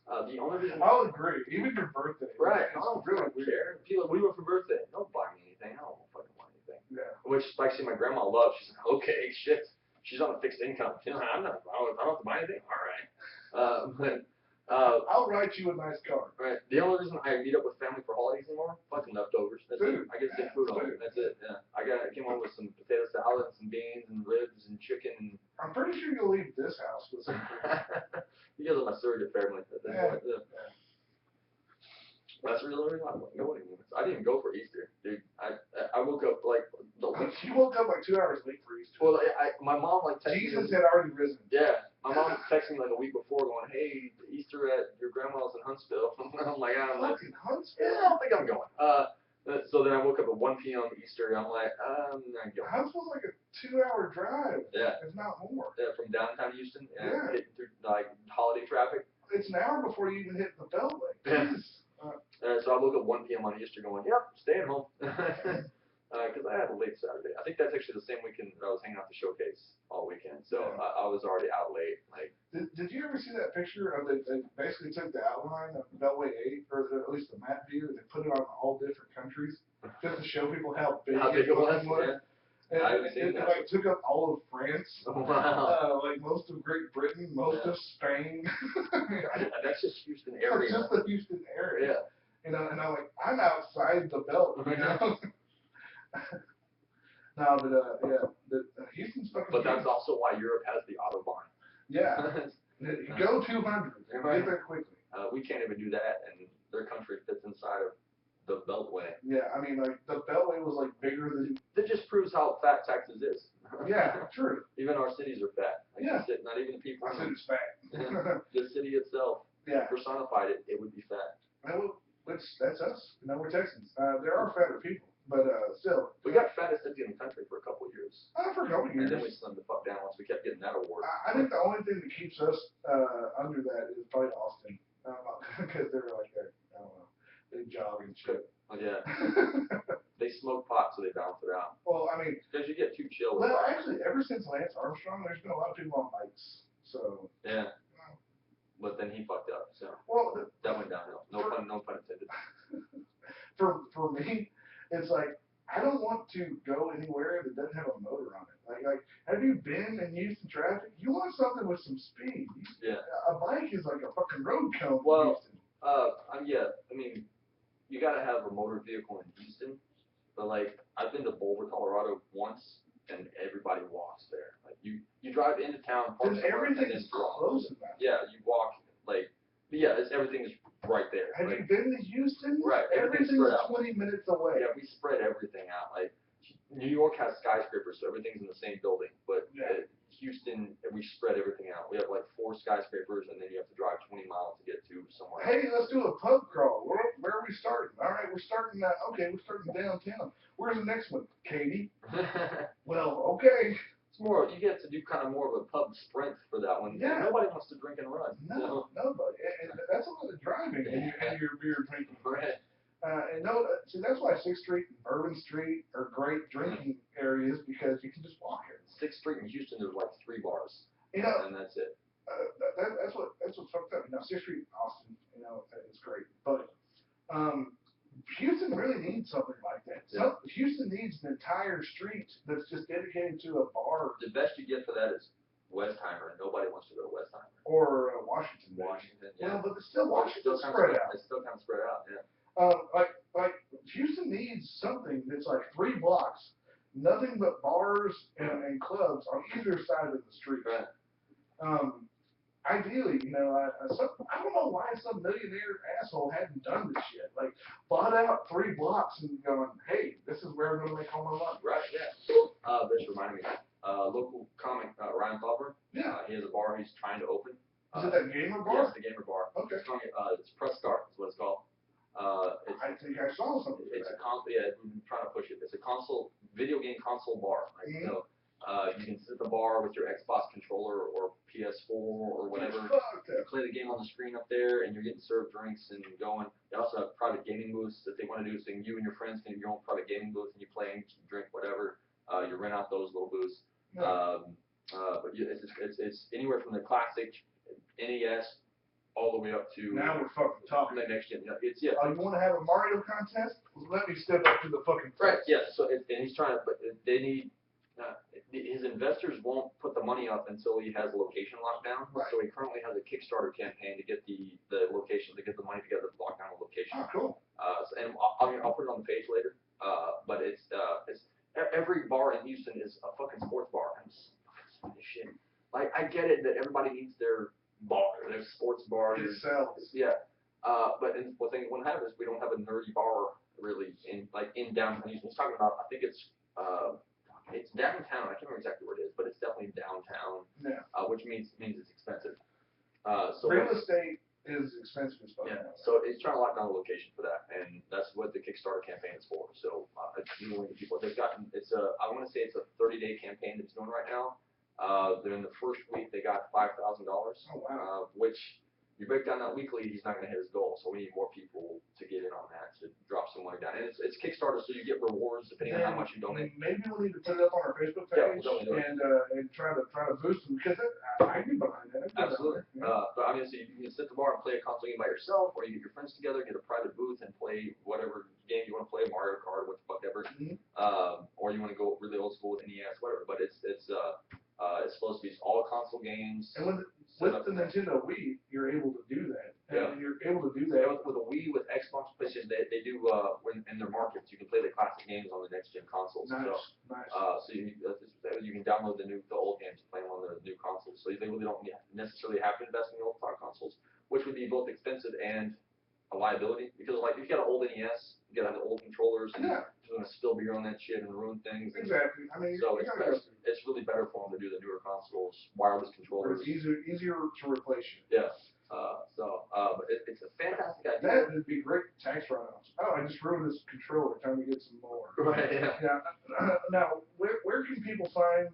The only reason I'll agree. Even your birthday. Right. I don't really care. People, we went for birthday. Don't buy me anything. I don't fucking want anything. Yeah. Which, actually, my grandma loves. She's like, okay, shit. She's on a fixed income. You know, I don't have to buy anything. All right. I'll write you a nice card. Right. The only reason I meet up with family for holidays anymore, fucking leftovers. That's food. It. I get to take food home. That's it. Yeah. I came home with some potato salad, and some beans, and ribs, and chicken. And I'm pretty sure you'll leave this house with some food. You guys are my surrogate family at this point. Yeah. That's really the reason I don't go anymore. I didn't even go for Easter, dude. I woke up like You woke up like 2 hours late for Easter. Well, my mom like texted Jesus had already risen. Yeah, my mom texted me like a week before, going, "Hey, Easter at your grandma's in Huntsville." I'm like, Fucking Huntsville. Yeah, I don't think I'm going. So then I woke up at 1 p.m. Easter. I'm like, I'm not going. That was like a 2-hour drive. Yeah. If not more. Yeah, from downtown Houston and Yeah. hitting through like holiday traffic. It's an hour before you even hit the Beltway. Yeah. So I woke up 1 p.m. on Easter going, yep, staying home. Because I had a late Saturday. I think that's actually the same weekend that I was hanging out the showcase all weekend. So Yeah. I was already out late. Like, did you ever see that picture of they basically took the outline of Beltway 8, or at least the map view, and they put it on all different countries just to show people how big it was. was. Yeah. I haven't seen It that. like took up all of France, Wow. like most of Great Britain, most of Spain. That's just Houston area. Just the Houston area. Yeah. You know, and I'm like, I'm outside the belt, you know. No, but yeah, Houston's fucking. But that's also why Europe has the Autobahn. Yeah. Go 200 and get there quickly. We can't even do that, and their country fits inside of the Beltway. Yeah, I mean, like the Beltway was like bigger than. That just proves how fat Texas is. Yeah, true. Even our cities are fat. Like Yeah. Not even the people. I said it's fat. The city itself. Yeah. Personified it would be fat. That's us. You know, we're Texans. There are fatter people, but still. We got fattest city in the country for a couple of years. For a couple of years. And then we slimmed the fuck down once we kept getting that award. I think the only thing that keeps us under that is probably Austin, because they're like I don't know, they jog and shit. Oh yeah. They smoke pot, so they balance it out. Well, I mean, because you get too chill. Well, actually, ever since Lance Armstrong, there's been a lot of people on bikes. So. Yeah. But then he fucked up. So. Well, that went downhill. No pun intended. For me, it's like I don't want to go anywhere that doesn't have a motor on it. Like, have you been in Houston traffic? You want something with some speed. Yeah. A bike is like a fucking road cone. Well, yeah. I mean, you gotta have a motor vehicle in Houston, but like I've been to Boulder, Colorado once, and everybody walks there. Like you drive into town, park somewhere, everything and then is close enough. Yeah, you walk like. Yeah, everything is right there. Have you been to Houston? Right. Everything's 20 minutes away. Yeah, we spread everything out. Like New York has skyscrapers, so everything's in the same building. But Houston, we spread everything out. We have like 4 skyscrapers, and then you have to drive 20 miles to get to somewhere. Hey, let's do a pub crawl. Where are we starting? All right, we're starting. We're starting downtown. Where's the next one, Katie? Well, okay. It's more, you get to do kind of more of a pub sprint for that one. Yeah. Nobody wants to drink and run. No, nobody. And that's a lot of driving and your beer drinking. Right. See, that's why 6th Street and Bourbon Street are great drinking areas because you can just walk it. 6th Street in Houston, there's like 3 bars. You know, and that's it. That's what's fucked up. You know, 6th Street in Austin, you know, it's great. But Houston really needs something like that. Yeah. Houston needs an entire street that's just dedicated to a bar. The best you get for that is Westheimer, and nobody wants to go to Westheimer. Or Washington. Washington, yeah. Well, but it's still Washington's spread out. It's still kind of spread out, yeah. Like Houston needs something that's like 3 blocks, nothing but bars and clubs on either side of the street. Right. Ideally, you know, I don't know why some millionaire asshole hadn't done this shit. Like, bought out 3 blocks and going, hey, this is where I'm going to make all my money. Right, yeah. This reminded me, local comic, Ryan Buffer. Yeah. He has a bar he's trying to open. Is it that gamer bar? Yes, the gamer bar. Okay. It's Press Start is what it's called. I think I saw something. It's a we've been trying to push it. It's a video game console bar. Like, Mm-hmm. So, you can sit at the bar with your Xbox controller or PS4 or whatever. You play the game on the screen up there, and you're getting served drinks and going. They also have private gaming booths that they want to do, so you and your friends can have your own private gaming booth, and you play and drink whatever. You rent out those little booths. Yeah. But it's anywhere from the classic NES all the way up to now we're fucking talking. The next gen. It's Oh, you want to have a Mario contest? Let me step up to the fucking right. Yeah. So and he's trying to, but they need. His investors won't put the money up until he has a location locked down. Right. So he currently has a Kickstarter campaign to get the location, to get the money together to lock down the location. Oh, cool. And I'll put it on the page later. But it's every bar in Houston is a fucking sports bar. I'm just fucking shit. Like I get it that everybody needs their bar, their sports bar. It sells. Yeah. But what happens is we don't have a nerdy bar really in downtown Houston. He's talking about, I think it's downtown. I can't remember exactly where it is, but it's definitely downtown. Yeah. Which means it's expensive. Real estate is expensive as fuck. Yeah, so he's trying to lock down a location for that, and that's what the Kickstarter campaign is for. So people, they've gotten, I want to say it's a 30-day campaign that's doing right now. They're in the first week, they got $5,000, Oh, wow. which you break down that weekly, he's not going to hit his goal. So we need more people to get in on that, to drop some money down. And it's Kickstarter, so you get rewards depending on how much you donate. Maybe we'll need to put it up on our Facebook page and try to boost them, because I get behind that. Absolutely. But obviously, you can sit at the bar and play a console game by yourself, or you get your friends together, get a private booth, and play whatever game you want to play, Mario Kart, whatever. Or you want to go really old school with NES, whatever. But it's supposed to be all console games. And with the Nintendo Wii, you're able to do that. And you're able to do that. With a Wii, with Xbox, PlayStation, they do in their markets, you can play the classic games on the next gen consoles. Nice. So you can download the old games and play them on the new consoles. So they really don't necessarily have to invest in the old consoles, which would be both expensive and a liability. Because like if you got an old NES, you got the old controllers, and you're gonna spill beer on that shit and ruin things. Exactly. I mean, so it's really better for them to do the newer consoles, wireless controllers. It's easier to replace you. Yeah. But it's a fantastic idea. That would be great tax write-offs. Oh, I just ruined this controller. Time to get some more. Right. Yeah. Now, where can people find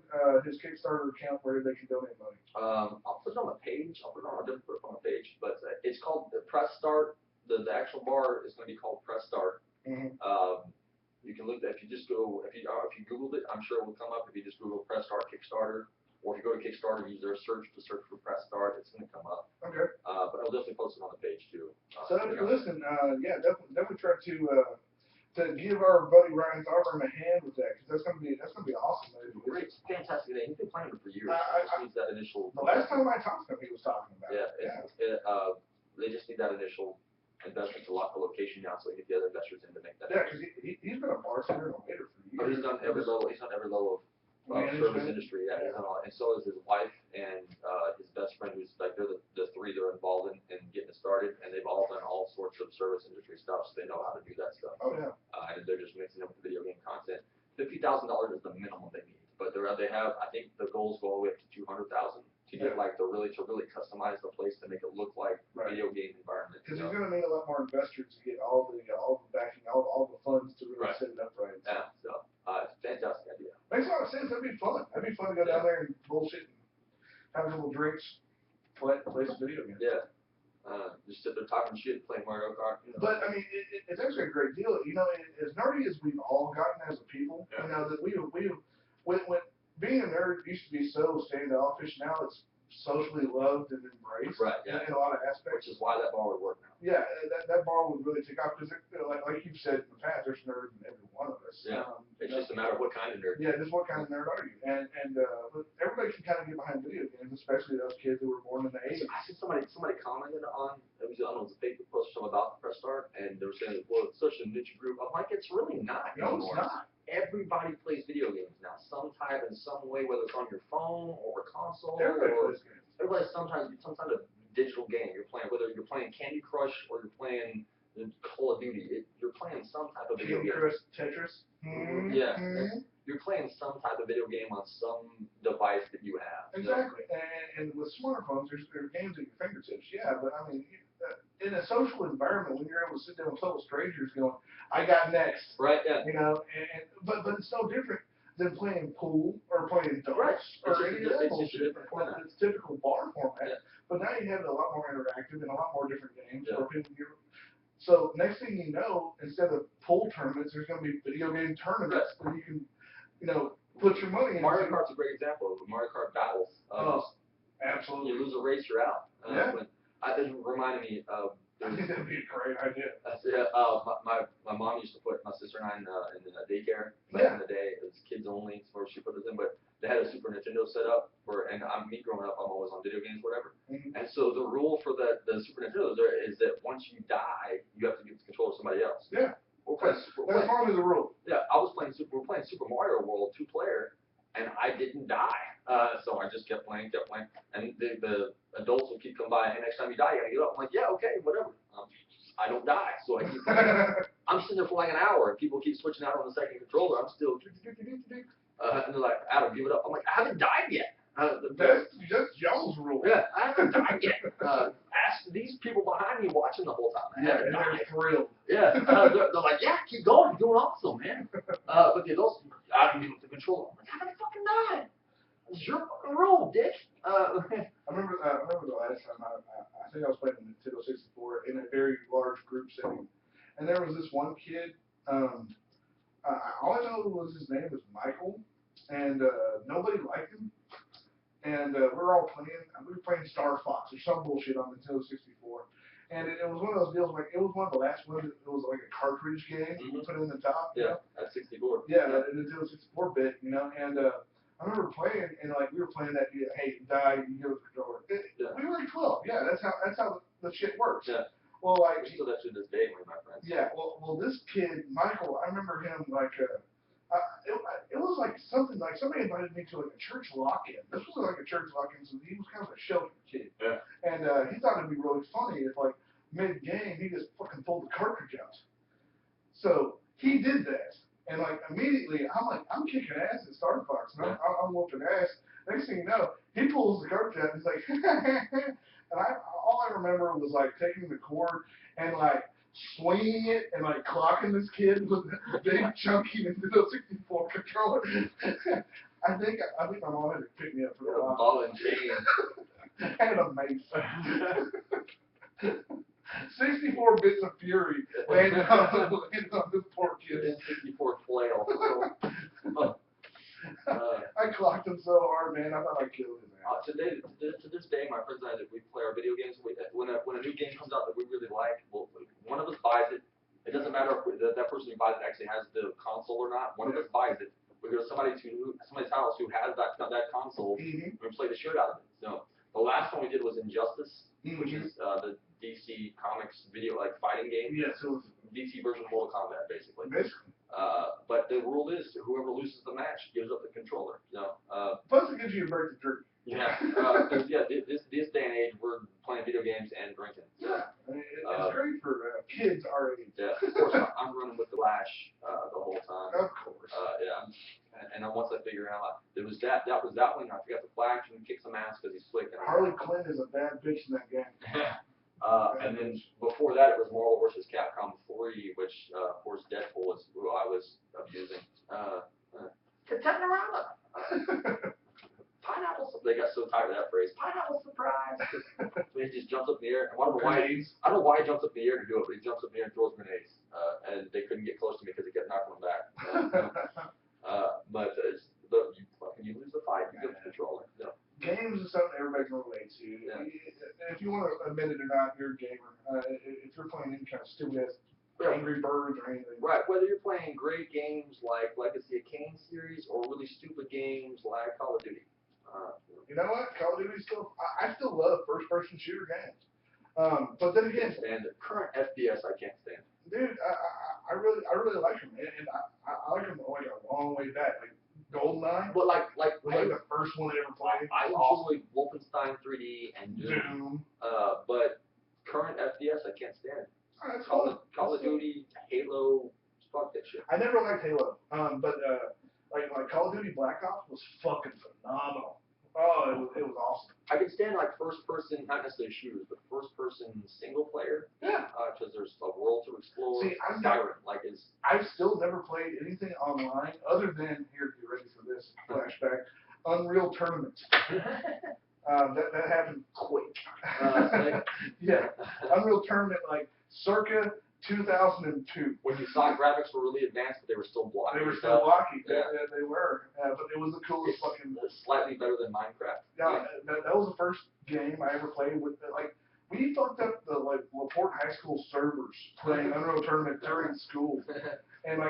his Kickstarter account where they can donate money? I'll put it on the page. I'll definitely put it on the page. But it's called the Press Start. The actual bar is going to be called Press Start. You can look at if you Googled it, I'm sure it will come up. If you just Google Press Start Kickstarter. Or if you go to Kickstarter, use their search for Press Start, it's going to come up. Okay. But I'll definitely post it on the page too. So if you're listening, definitely try to give our buddy Ryan Thorburn a hand with that, because that's gonna be awesome. Great, fantastic idea. He's been planning it for years. Just needs that initial. The last time I talked to him, he was talking about it. They just need that initial investment to lock the location down, so we get the other investors in to make that. Yeah, because he's been a bartender and a waiter for years. But he's done every level. He's done every level of service industry, and so is his wife and his best friend, who's like they're the three that are involved in getting it started, and they've all done all sorts of service industry stuff, so they know how to do that stuff. Oh yeah. And they're just mixing up with the video game content. $50,000 is the minimum they need, but they have, I think the goals go all the way up to 200,000 to get like to really customize the place to make it look like video game environment. Because he's going to need a lot more investors to get all the backing, all the funds to really set it up right. Yeah. So it's a fantastic idea. Makes a lot of sense. That'd be fun. That'd be fun to go down there and bullshit and have a couple drinks, play some video games. Yeah. Just sit there talking shit, playing Mario Kart. But I mean, it's actually a great deal. You know, as nerdy as we've all gotten as a people, you know that when being a nerd used to be so standoffish, now it's socially loved and embraced. Right. Yeah. In a lot of aspects. Which is why that bar would work now. Yeah, that bar would really take off because, like you've said in the past, there's nerds in every one of us. Yeah. It's just a matter of what kind of nerd. Yeah, just what kind of nerd are you? And but everybody can kind of get behind video games, especially those kids who were born in the 80s. I see somebody commented on I don't know, it was a Facebook post or something about the Press Start, and they were saying, well, it's such a niche group. I'm like, it's really not anymore. No, it's not. Everybody plays video games now, some type in some way, whether it's on your phone or a console. Everybody plays games. Everybody sometimes some kind of digital game you're playing, whether you're playing Candy Crush or you're playing Call of Duty. You're playing some type of video game. Tetris. Yeah. You're playing some type of video game on some device that you have. Exactly. And with smartphones, there's games at your fingertips. Yeah, but I mean, in a social environment, when you're able to sit down with total strangers going, I got next. Right, yeah. You know, but it's no different than playing pool or playing darts or any of that bullshit. It's typical bar format. Yeah. But now you have it a lot more interactive and a lot more different games. Yeah. So next thing you know, instead of pool tournaments, there's going to be video game tournaments where you can, put your money in. Mario Kart's a great example of Mario Kart battles. Absolutely. You lose a race, you're out. It reminded me of. I think that'd be a great idea. My mom used to put my sister and I in the daycare back in the day. It was kids only, where she put us in, but they had a Super Nintendo set up and me growing up, I'm always on video games, whatever. And so the rule for the Super Nintendo is that once you die, you have to give the controller to somebody else. Yeah. That's part of the rule. Yeah, we're playing Super Mario World 2-player, and I didn't die. So I just kept playing, and the adults will keep coming by, and next time you die, you gotta get up. I'm like, yeah, okay, whatever. I don't die, so I keep playing. I'm sitting there for like an hour, and people keep switching out on the second controller. I'm still, and they're like, Adam, give it up. I'm like, I haven't died yet. That's y'all's rule. Yeah, I haven't died yet. Ask these people behind me watching the whole time. Yeah, and they're thrilled. Yeah, they're like, yeah, keep going, you're doing awesome, man. But the adults, I don't even control them. I'm like, how did I fucking die? It's your fucking rule, dick. I remember the last time I think I was playing the Nintendo 64 in a very large group setting, and there was this one kid. All I know was his name was Michael, and nobody liked him. And we were all playing. We were playing Star Fox or some bullshit on Nintendo 64. And it was one of those deals like it was one of the last ones. It was like a cartridge game. You put it in the top. Yeah, at 64. Yeah, the Nintendo 64 bit, you know. And I remember playing, and like we were playing that. Hey, die, you give us the controller. We were like 12. Yeah, that's how the shit works. Yeah. Well, like we still that to this day, my friends. Yeah. Well, this kid Michael, I remember him like. It was like something like somebody invited me to like a church lock-in. This was like a church lock-in, so he was kind of a sheltered kid. Yeah. And he thought it'd be really funny if like mid-game he just fucking pulled the cartridge out. So he did that, and like immediately I'm kicking ass at Star Fox, and I'm whooping ass. Next thing you know, he pulls the cartridge out, and he's like, and all I remember was like taking the cord and like swinging it and like clocking this kid with a big chunky Nintendo 64 controller. I think my mom had to pick me up for the ball and chain. And a mace. 64 bits of fury landed on this poor kid. 64 flail. I clocked him so hard, man. I thought I killed him. To this day, my friends and I, we play our video games. When a new game comes out that we really like, one of us buys it. It doesn't matter if that person who buys it actually has the console or not. One of us buys it. We go to somebody's house who has that console, and we play the shit out of it. So the last one we did was Injustice, which is the DC Comics video fighting game. Yes, it was DC version of Mortal Kombat, basically. Basically. But the rule is whoever loses the match gives up the controller. Plus, it gives you a break to drink. Yeah. This day and age, we're playing video games and drinking. Yeah. I mean, it's great for kids our age. Yeah. Of course, I'm running with the lash the whole time. Of course. Yeah. And then once I figure out, it was that was that one. I forgot the flash and kick some ass because he's slick. Harley Quinn is a bad bitch in that game. And then before that, it was Marvel vs. Capcom 3, which, of course, Deadpool was who I was abusing. Contendorama! Pineapple, they got so tired of that phrase. Pineapple surprise! So he just jumps up in the air. And I don't know why he jumps up in the air to do it, but he jumps up in the air and throws grenades. And they couldn't get close to me because he kept knocking them back. But you lose the fight, you get the controller. Yeah. Games is something everybody can relate to. Yeah. If you want to admit it or not, you're a gamer. If you're playing any kind of stupid-ass Angry Birds or anything. Right, whether you're playing great games like Legacy of Kain series or really stupid games like Call of Duty. You know what? Call of Duty I still love first-person shooter games. But then again, and the current FPS I can't stand. Dude, I really like them, and I like them like a long way back. Like GoldenEye. But like the first one I ever played. I enjoy Wolfenstein 3D and Doom. But current FPS I can't stand. Call of Duty, Halo, fuck that shit. I never liked Halo, but like Call of Duty Black Ops was fucking phenomenal. Oh, it was awesome. I can stand like first person, not necessarily shooters, but first person single player. Yeah. Because there's a world to explore. See, I've still never played anything online other than get ready for this flashback. Unreal Tournament. That happened quick. Yeah. Unreal Tournament circa 2002. When you thought graphics were really advanced, but they were still blocky. They were still blocky. Yeah. They were. But it was the coolest fucking. Slightly better than Minecraft. Yeah. That was the first game I ever played with. We fucked up the Laporte High School servers playing Unreal Tournament during school. And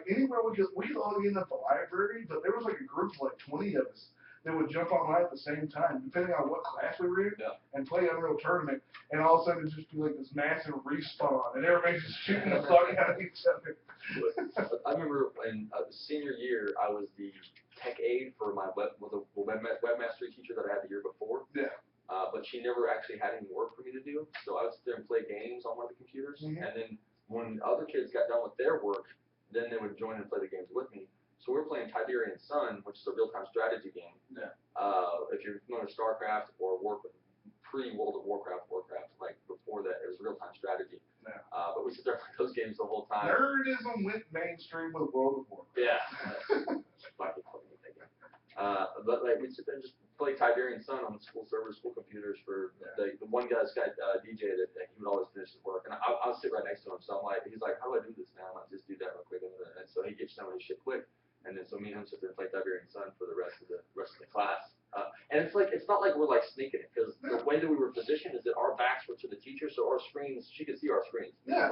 anywhere we could log in at the library, but there was a group of 20 of us that would jump online at the same time, depending on what class we were in, and play Unreal Tournament, and all of a sudden it'd just be this massive respawn, and everybody's just shooting the fuck out of each other. I remember in senior year, I was the tech aide for my webmaster teacher that I had the year before. Yeah. But she never actually had any work for me to do, so I would sit there and play games on one of the computers, and then when other kids got done with their work, then they would join and play the games with me. So we're playing Tiberian Sun, which is a real-time strategy game. Yeah. If you're familiar with StarCraft or pre-World of Warcraft, like before that, it was real-time strategy. Yeah. But we sit there and play those games the whole time. Nerdism went mainstream with World of Warcraft. Yeah. Fucking thinking. But like we sit there and just play Tiberian Sun on the school servers, school computers for the one guy's got DJ that he would always finish his work, and I'll sit right next to him. So I'm like, he's like, how do I do this now? I'm like, just do that real quick, and so he gets some of his shit quick, and then so me and him sit there and play Tiberian Sun for the rest of the class. And it's not like we're like sneaking it, because the way that we were positioned is that our backs were to the teacher, so our screens, she could see our screens. Yeah,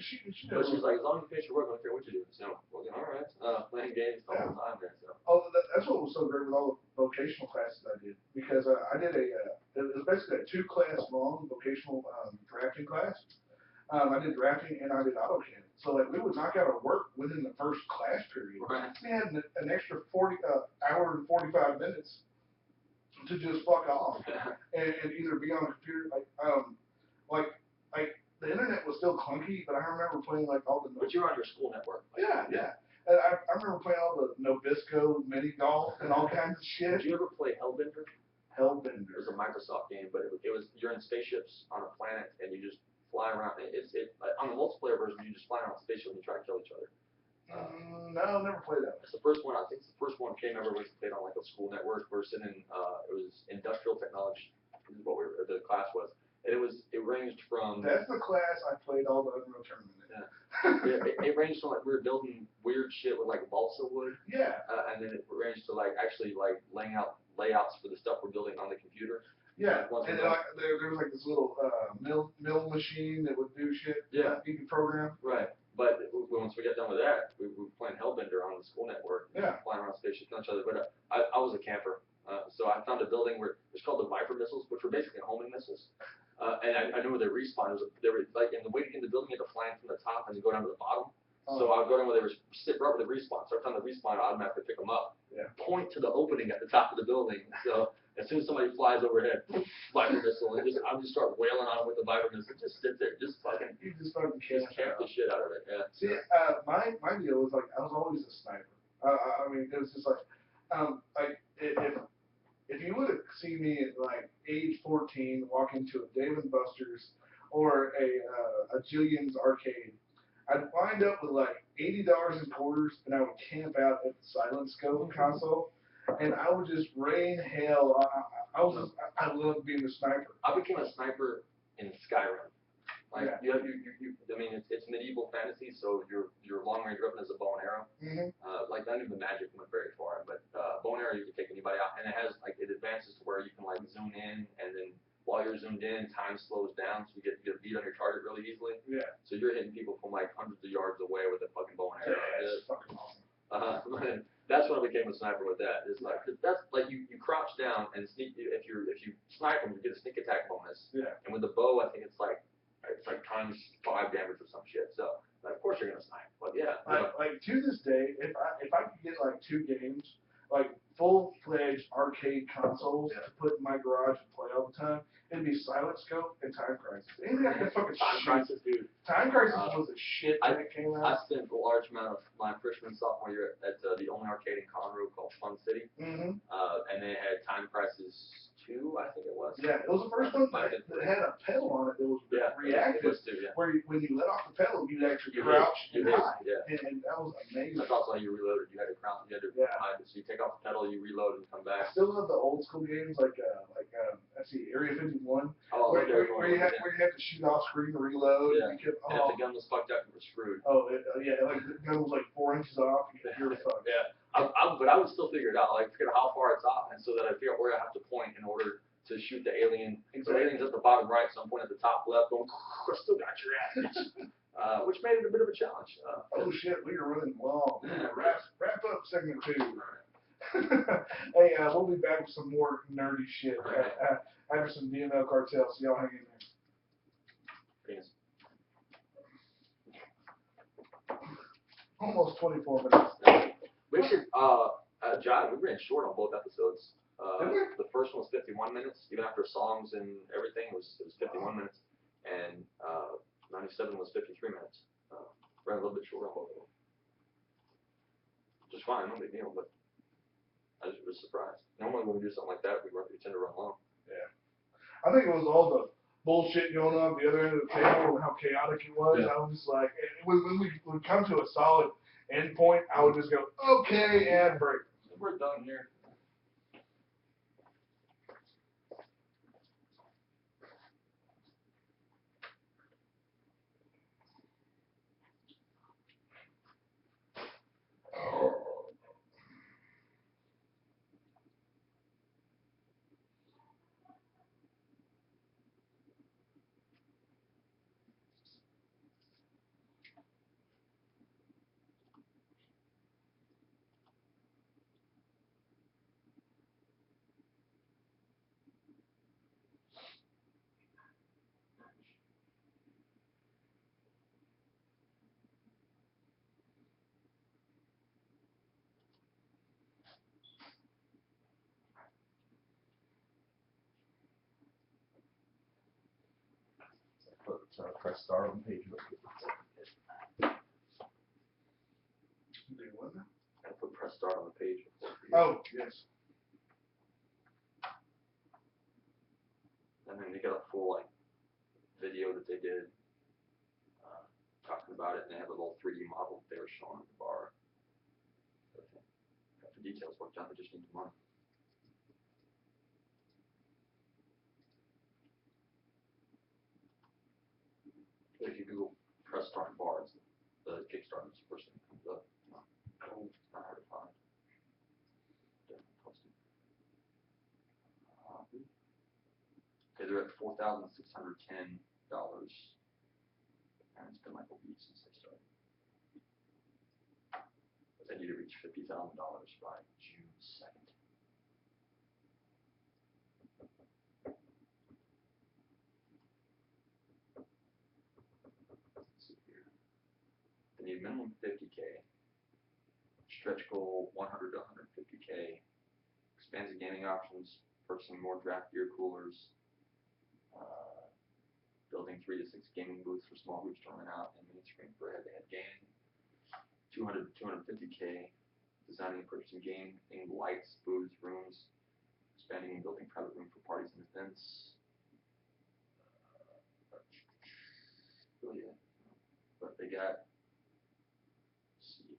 she But she's like, as long as you finish your work, I don't care what you do. So, well, all right, playing games the whole time there. So. Oh, that's what was so great with all the vocational classes I did, because I did it was basically a 2-class long vocational drafting class. I did drafting and I did AutoCAD. So like we would knock out our work within the first class period. Right. We had an extra hour and 45 minutes to just fuck off and either be on a computer like the internet was still clunky, but I remember playing like all the. But you were on your school network. Like, yeah. And I remember playing all the Nabisco mini golf and all kinds of shit. Did you ever play Hellbender? Hellbender. It was a Microsoft game, but it was you're in spaceships on a planet and you just fly around. On the multiplayer version you just fly around a spaceship and you try to kill each other. No, never played that. It's the first one. I think it's the first one came ever was played on like a school network. We're sitting in it was industrial technology. Is what the class was. And it ranged from. That's the class I played all the Unreal Tournament in. Yeah. It ranged from like we were building weird shit with like balsa wood. Yeah. And then it ranged to like actually like laying out layouts for the stuff we're building on the computer. Yeah. And there was like this little mill machine that would do shit. Yeah. You could program. Right. But once we got done with that, we were playing Hellbender on the school network. Yeah. Flying around spaceships and each other. But I was a camper. So I found a building where it's called the Viper missiles, which were basically homing missiles. And I knew where they respawned. They were like, and the way to get in the building, you had to fly in from the top and you go down to the bottom. Oh. So I would go down where they were sit right where they respawn. So every time they respawn, I automatically pick them up. Yeah. Point to the opening at the top of the building. So as soon as somebody flies overhead, Viper missile, and I just start wailing on them with the Viper missile. Just sit there, just fucking, camp the shit out of it. Yeah. See, my deal was like I was always a sniper. I mean, it was just like if you would have seen me at like age 14 walk into a Dave & Buster's or a Jillian's arcade, I'd wind up with like $80 in quarters, and I would camp out at the Silent Scope console, and I would just rain hell. I loved being a sniper. I became a sniper in Skyrim. Like yeah. I mean, it's medieval fantasy, so your long range weapon is a bow and arrow. Mm-hmm. Like not even magic went very far, but bow and arrow you can take anybody out, and it advances to where you can like zoom in, and then while you're zoomed in, time slows down, so you get a beat on your target really easily. Yeah. So you're hitting people from like hundreds of yards away with a fucking bow and arrow. Yeah, it's fucking awesome. That's when I became a sniper with that. It's like that's like you crouch down and sneak. If you snipe them, you get a sneak attack bonus. Yeah. And with the bow, I think it's like times 5 damage or some shit. So of course you're gonna snipe. But yeah. Like to this day, if I could get like 2 games, like full-fledged arcade consoles to put in my garage and play all the time, it'd be Silent Scope and Time Crisis. Anything I can fucking Time Crisis, dude. Time Crisis was a shit when it came I out. spent a large amount of my freshman and sophomore year at the only arcade in Conroe called Fun City. Mm-hmm. And they had Time Crisis 2, I think it was. Yeah, it was the first one that had a pedal on it that was reactive. It was too, yeah. Where when you let off the pedal, you'd actually crouch and hide. Yeah. And that was amazing. That's also how you reloaded. You had to crouch, you had to hide. So you take off the pedal, you reload and come back. I still love the old school games like let's see, Area 51. Oh, where you have to shoot off screen to reload. Yeah. And you kept, and if the gun was fucked up, you were screwed. Oh, yeah, like the gun was like 4 inches off. You're fucked. Yeah. But I would still figure it out, like figure out how far it's off, and so that I figure out where I have to point in order to shoot the alien. So the alien's at the bottom right, so I'm pointing at the top left, going, I still got your ass. Which made it a bit of a challenge. Oh shit, we are running long. Wrap up segment 2. Hey, we'll be back with some more nerdy shit after some DML Cartel, so y'all hang in there. Peace. Almost 24 minutes. We should, John, we ran short on both episodes. The first one was 51 minutes, even after songs and everything, it was 51 minutes, and 97 was 53 minutes. Ran a little bit short on both of them. which is fine, no big deal, but I just was surprised. Normally when we do something like that, we run through Tinder run long. Yeah. I think it was all the bullshit going on at the other end of the table and how chaotic it was. Yeah. I was just like, when we would come to a solid end point, I would just go, okay, and break. We're done here. Press start on page. Do what now? I put press start on the page. Oh, yes. And then they got a full like video that they did talking about it, and they have a little 3D model that they were showing at the bar. Got the details worked out, they just need the money. If you Google press start bars, the Kickstarter is the first thing that comes up. It's not hard to find. Definitely posted. Okay, they're at $4,610, and it's been like a week since they started. But they need to reach $50,000 by June 2nd. Let's see here. They need minimum 50K, stretch goal 100 to 150K, expands the gaming options, purchasing more draft beer coolers, building 3 to 6 gaming booths for small groups to rent out, and main screen for head-to-head gaming. 200 to 250K, designing and purchasing game themed lights, booths, rooms, expanding and building private room for parties and events. Really it. But they got, let's see.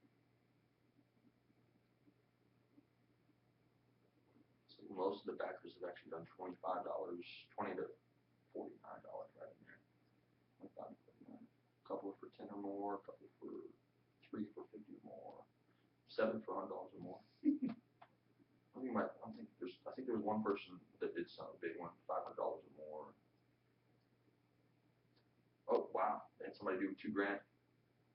So most of the backers have actually done $25, $20 to $49 right in there. A couple for 10 or more, a couple for 3 for 50 or more, 7 for $100 or more. I think there was one person that did some big one, $500 or more. Oh wow, they had somebody do $2 grand,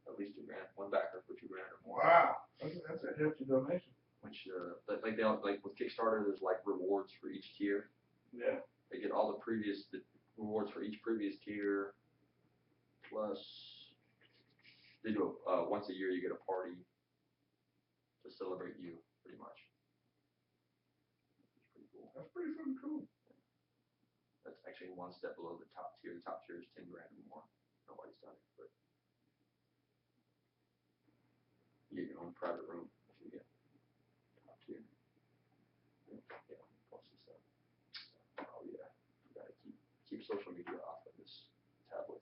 at least $2 grand, one backer for $2 grand or more. Wow, that's a hefty donation. Which like with Kickstarter, there's like rewards for each tier. Yeah. They get all the rewards for each previous tier, plus they do once a year you get a party to celebrate you, pretty much. It's pretty cool. That's pretty fucking cool. That's actually one step below the top tier. The top tier is $10 grand or more. Nobody's done it, but you get your own private room if you get top tier. Yeah, plus this stuff. Oh yeah, you gotta keep social media off of this tablet.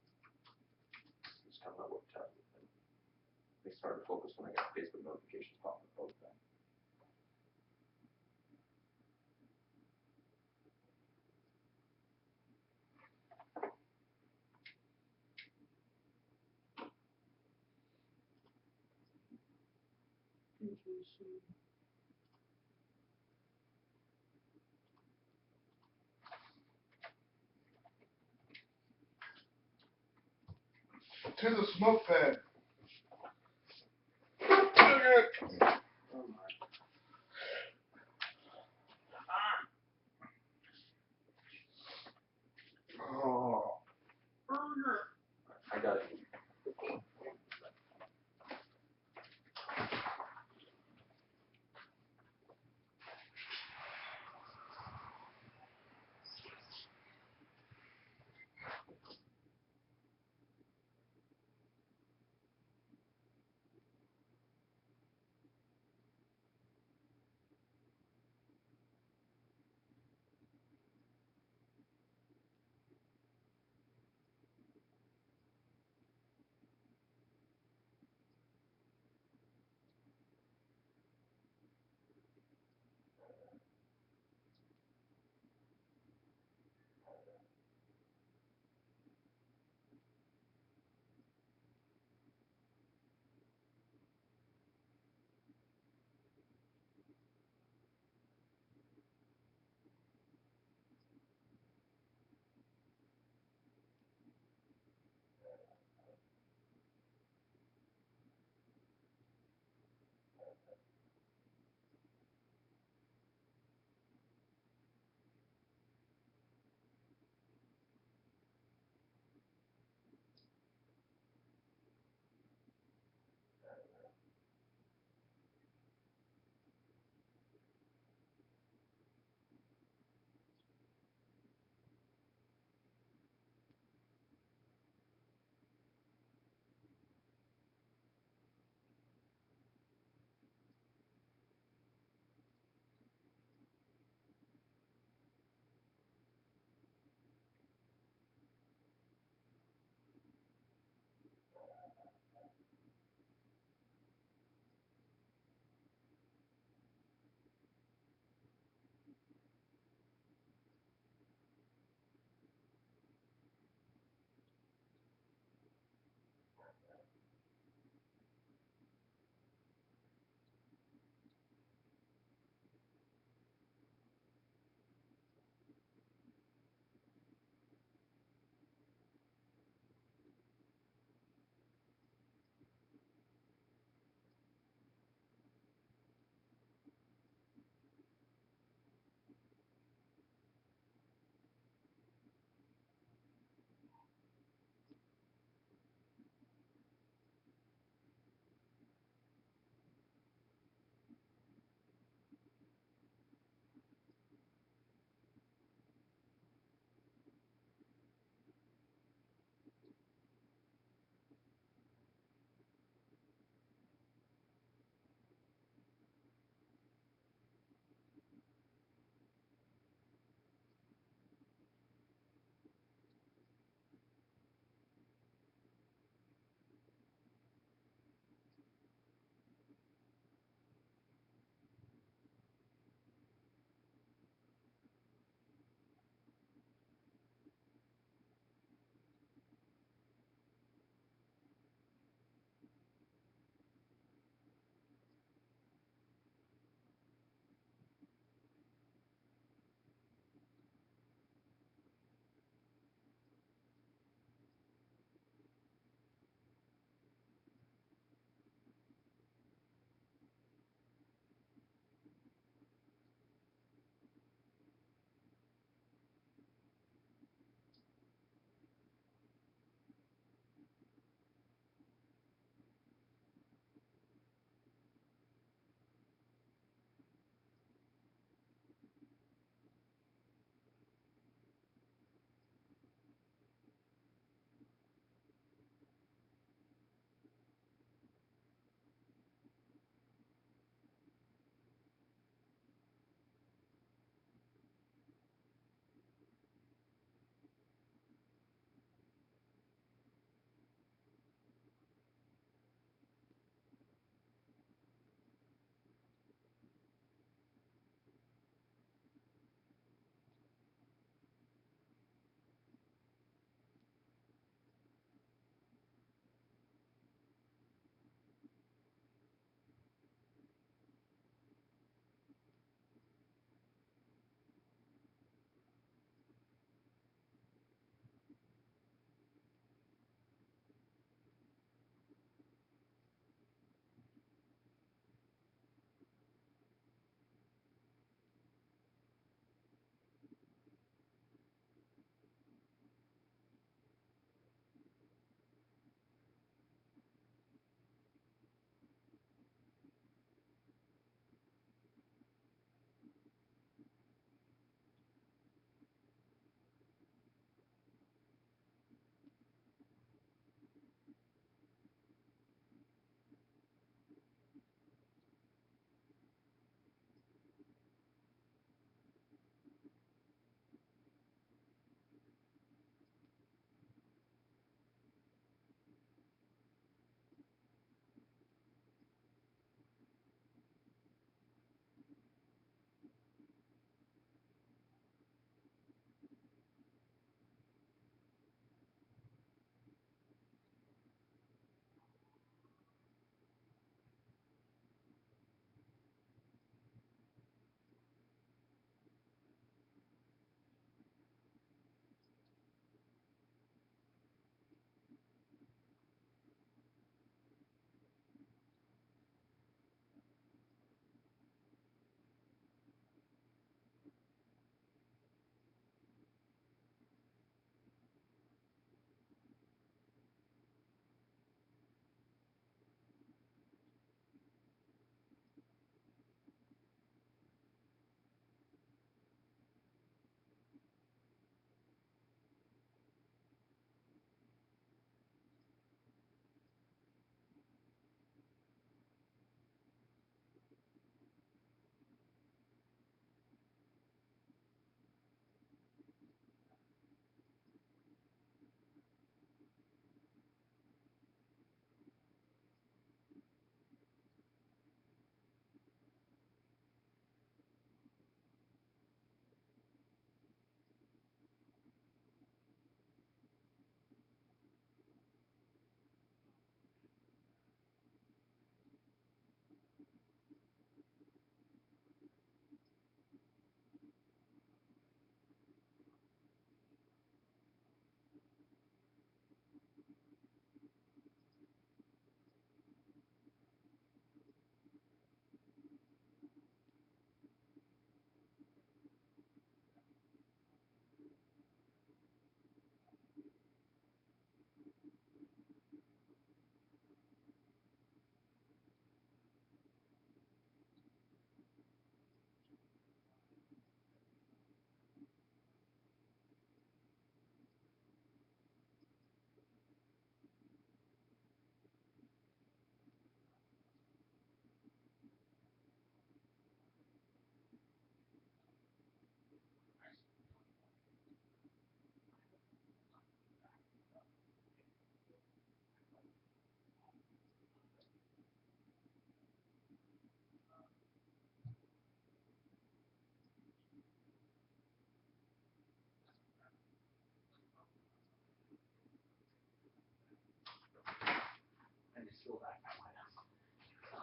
It's coming out with a tablet. They started to focus when I got Facebook notifications popping up all the time. To the smoke pad. Sugar. Oh my. Oh. Burger. I got it.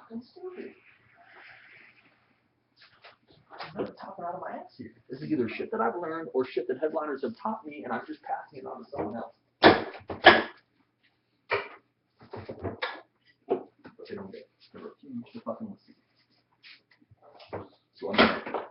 fucking stupid. I'm not talking out of my ass here. This is either shit that I've learned or shit that headliners have taught me, and I'm just passing it on to someone else. But they don't get it. They refuse to fucking listen. So I'm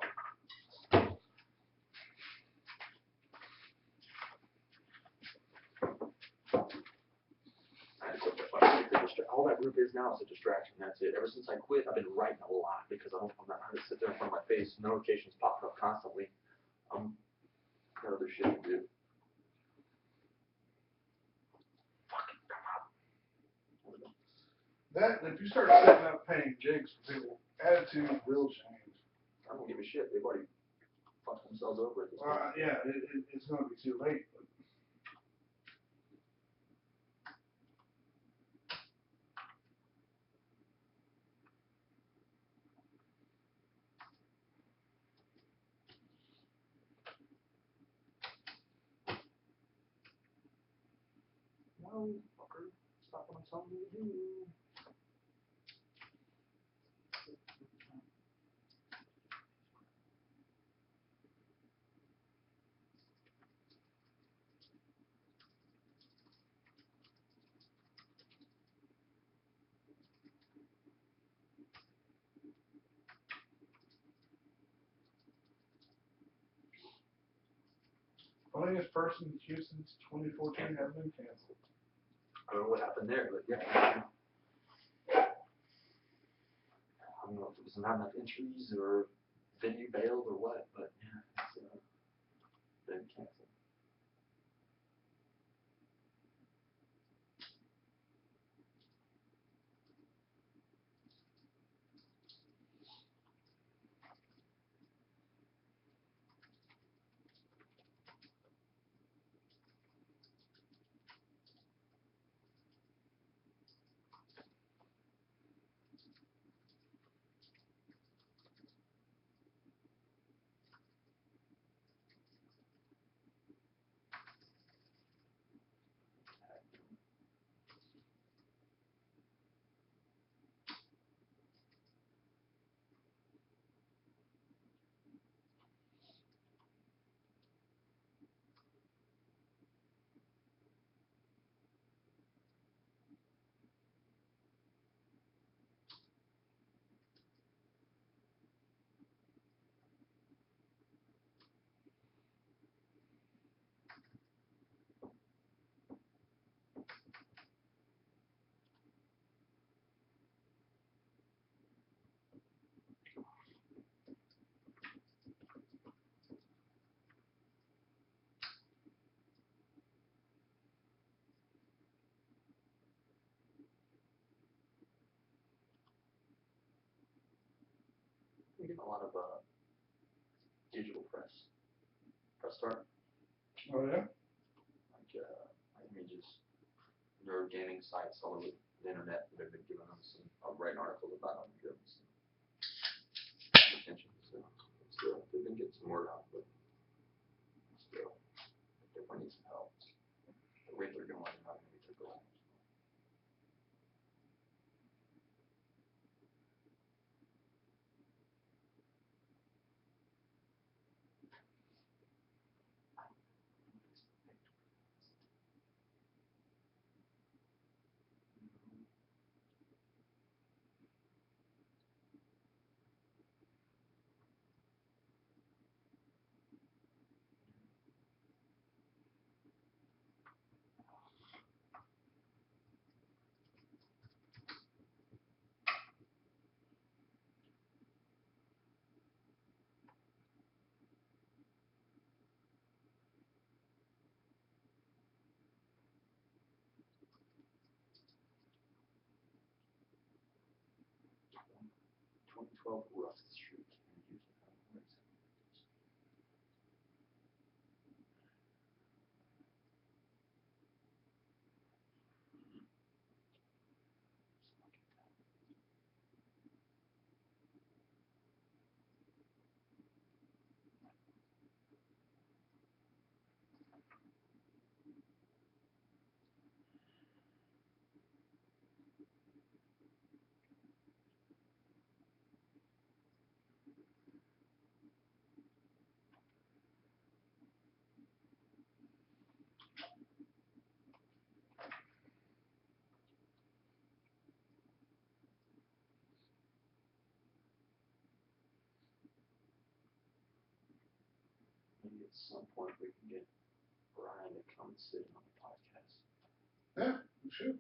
all that group is now is a distraction. That's it. Ever since I quit, I've been writing a lot because I'm not going to sit there in front of my face. Notifications popping up constantly. Got other shit to do. Fucking come up. That, if you start setting up paying jigs for people, attitude will change. I don't give a shit. They've already fucked themselves over at this point. Yeah, it's going to be too late. But No, fucker. Stop what I'm telling you to do. funniest person in Houston's 2014 has been canceled. I don't know what happened there, but yeah. I don't know if it was not enough entries or venue bailed or what, but yeah, it's been canceled. We get a lot of digital press start. Oh, yeah? Like images, nerd gaming sites all over the internet that have been giving them some, writing articles about them and giving them some attention. So they've been getting some word out, but still, definitely need some help. The rate they're going, they're not going to be too good. some point we can get Brian to come and sit on the podcast. Yeah, we should.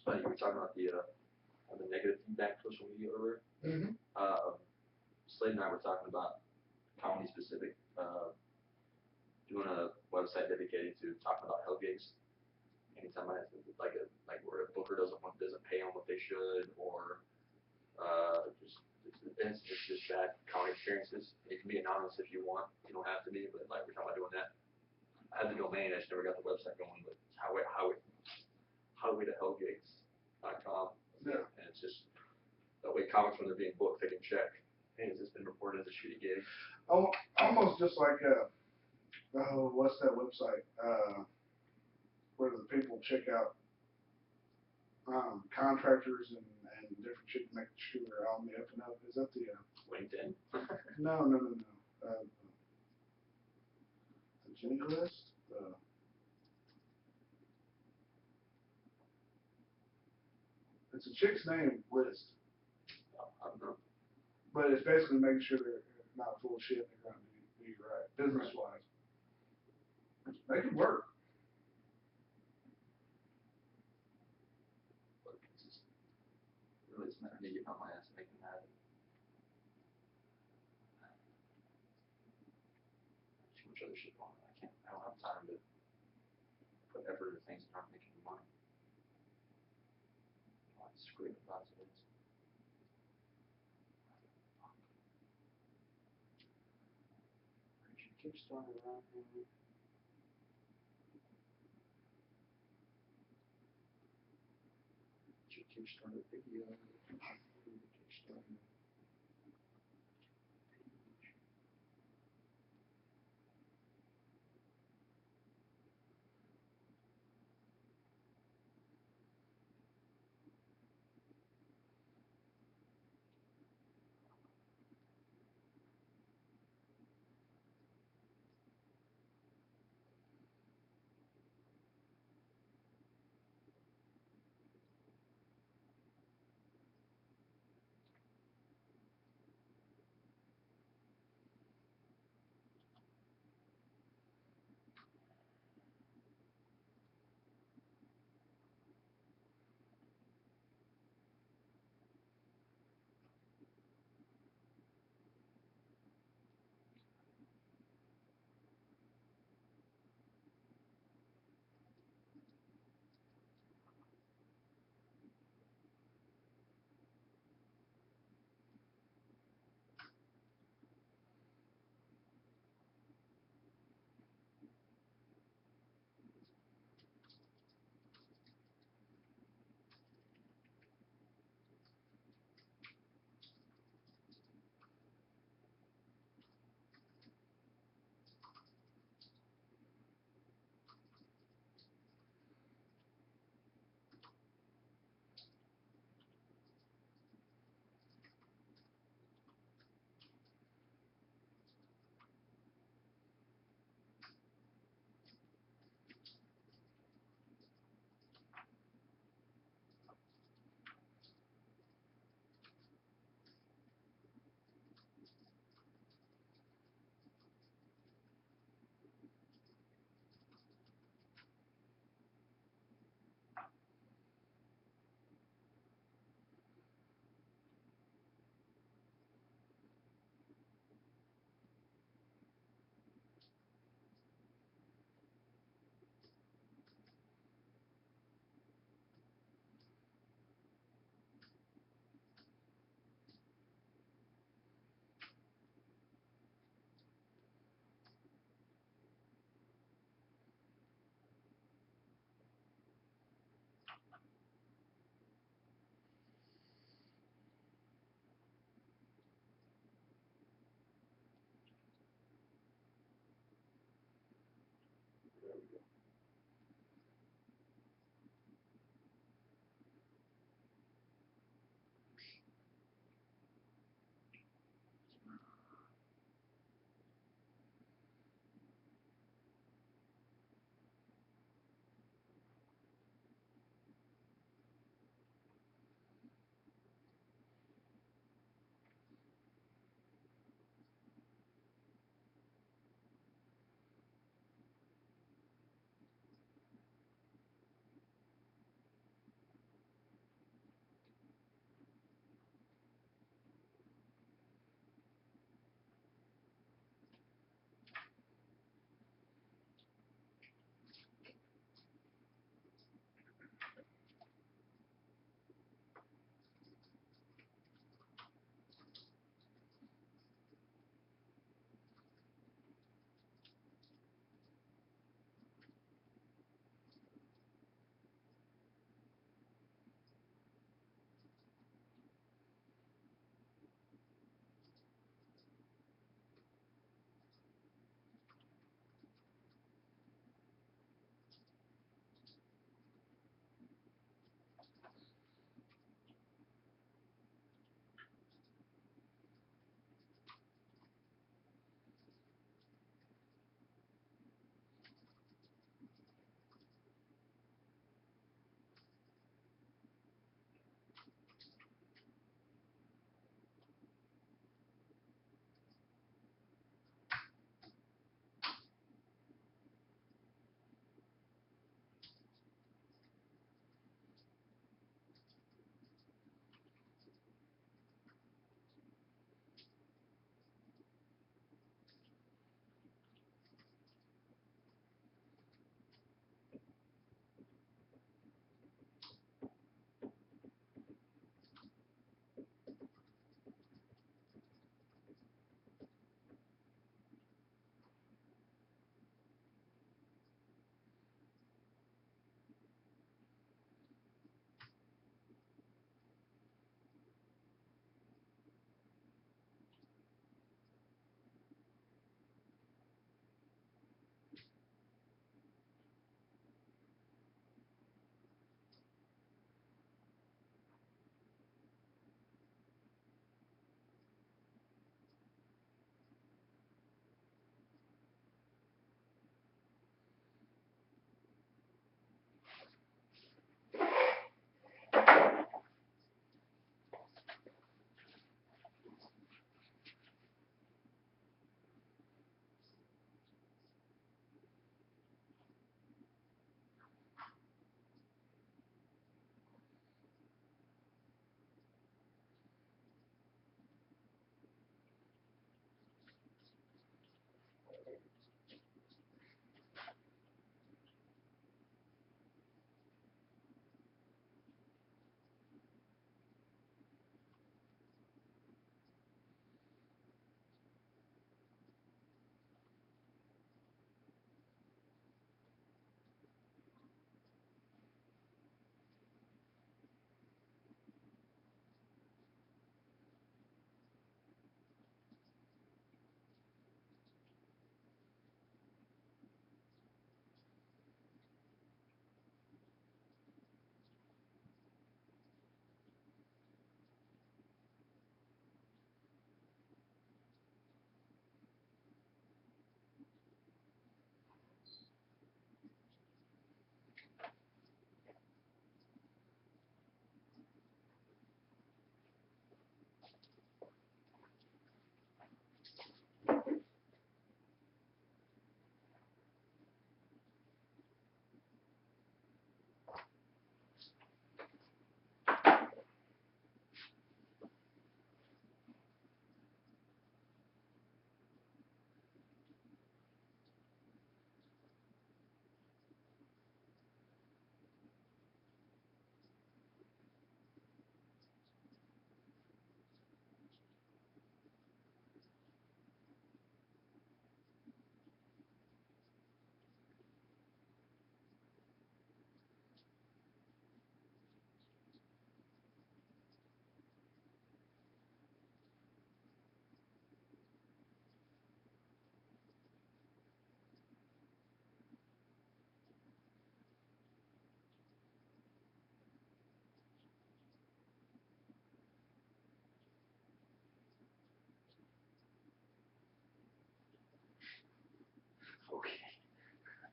You were talking about the negative feedback social media earlier. Mm-hmm. Slade and I were talking about comedy specific, doing a website dedicated to talking about hell gigs. Anytime I like where a booker doesn't pay them what they should, or just events, just bad comedy experiences. It can be anonymous if you want. You don't have to be, but like we're talking about doing that. I had the domain, I just never got the website going, but it's highway to hellgigs.com. Yeah. And it's just that way comics when they're being booked, they can check. Hey, has this been reported as a shitty gig? Oh, almost just like what's that website? Where the people check out contractors and different shit to make sure they're on the up and up. Is that the LinkedIn? No. The Jenny list. It's a chick's name list, I don't know. but it's basically making sure they're not full of shit. They're going to be right business wise. They can work. But it's just, really, it's not me getting on my ass making that. Too much other shit going on. I don't have time to put effort into things that aren't making me money. Like screwing about it. Where's your Kickstarter around here? Your Kickstarter video. Kickstarter.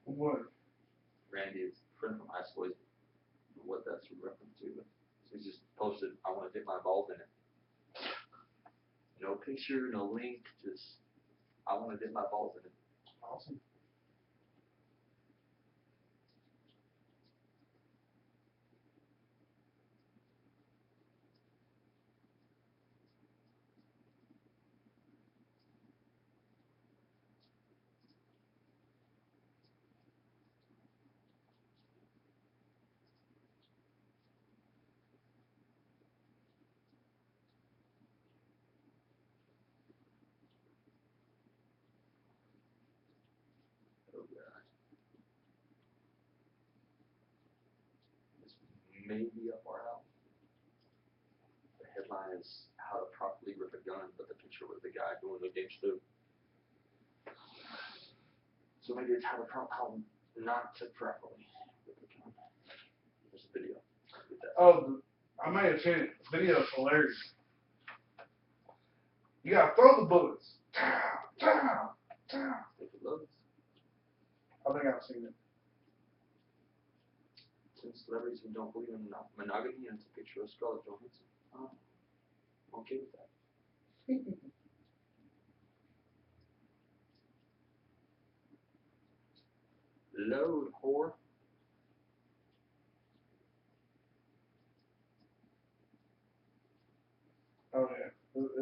What? Randy is a friend from high school. I don't know what that's a reference to, but he just posted, I want to dip my balls in it. No picture, no link, just, I want to dip my balls in it. Awesome. Oh, God. This may be up our alley. The headline is How to Properly Rip a Gun, but the picture was the guy doing the game stew. So maybe it's how not to properly rip a gun. There's a video. Oh, I may have seen it. The video's hilarious. You gotta throw the bullets. Down. If it loads. I think I've seen it. 10 celebrities who don't believe in monogamy, and it's a picture of Scarlett Johansson. Oh, I'm okay with that. Load, whore. Oh yeah.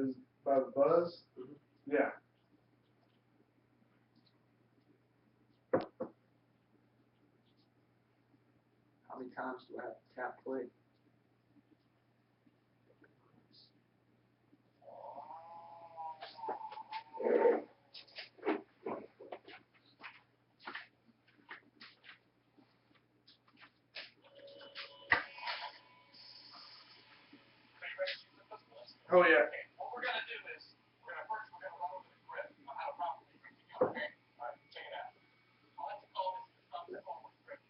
Is by the Buzz? Mm-hmm. Yeah. How many times do I have to tap play? Oh yeah. Okay, what we're gonna do is we're gonna run over the grip on how to properly grip the gun. Okay, all right, check it out. I like to call this the thumb forward grip.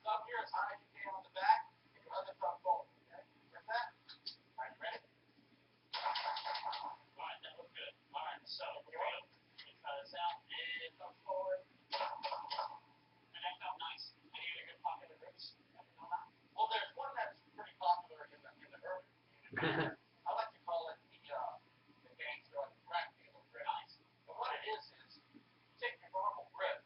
Thumb here as high as you can on the back, and your other thumb forward. Okay, grip that. All right, you ready? All right, that looks good. All right, so here we go. Let's try this out. And thumb forward. And that felt nice. Any other good popular grips? Well, there's one that's pretty popular in the urban community. I like to call it the gangster or the crack dealer grip. Nice. But what it is you take your normal grip,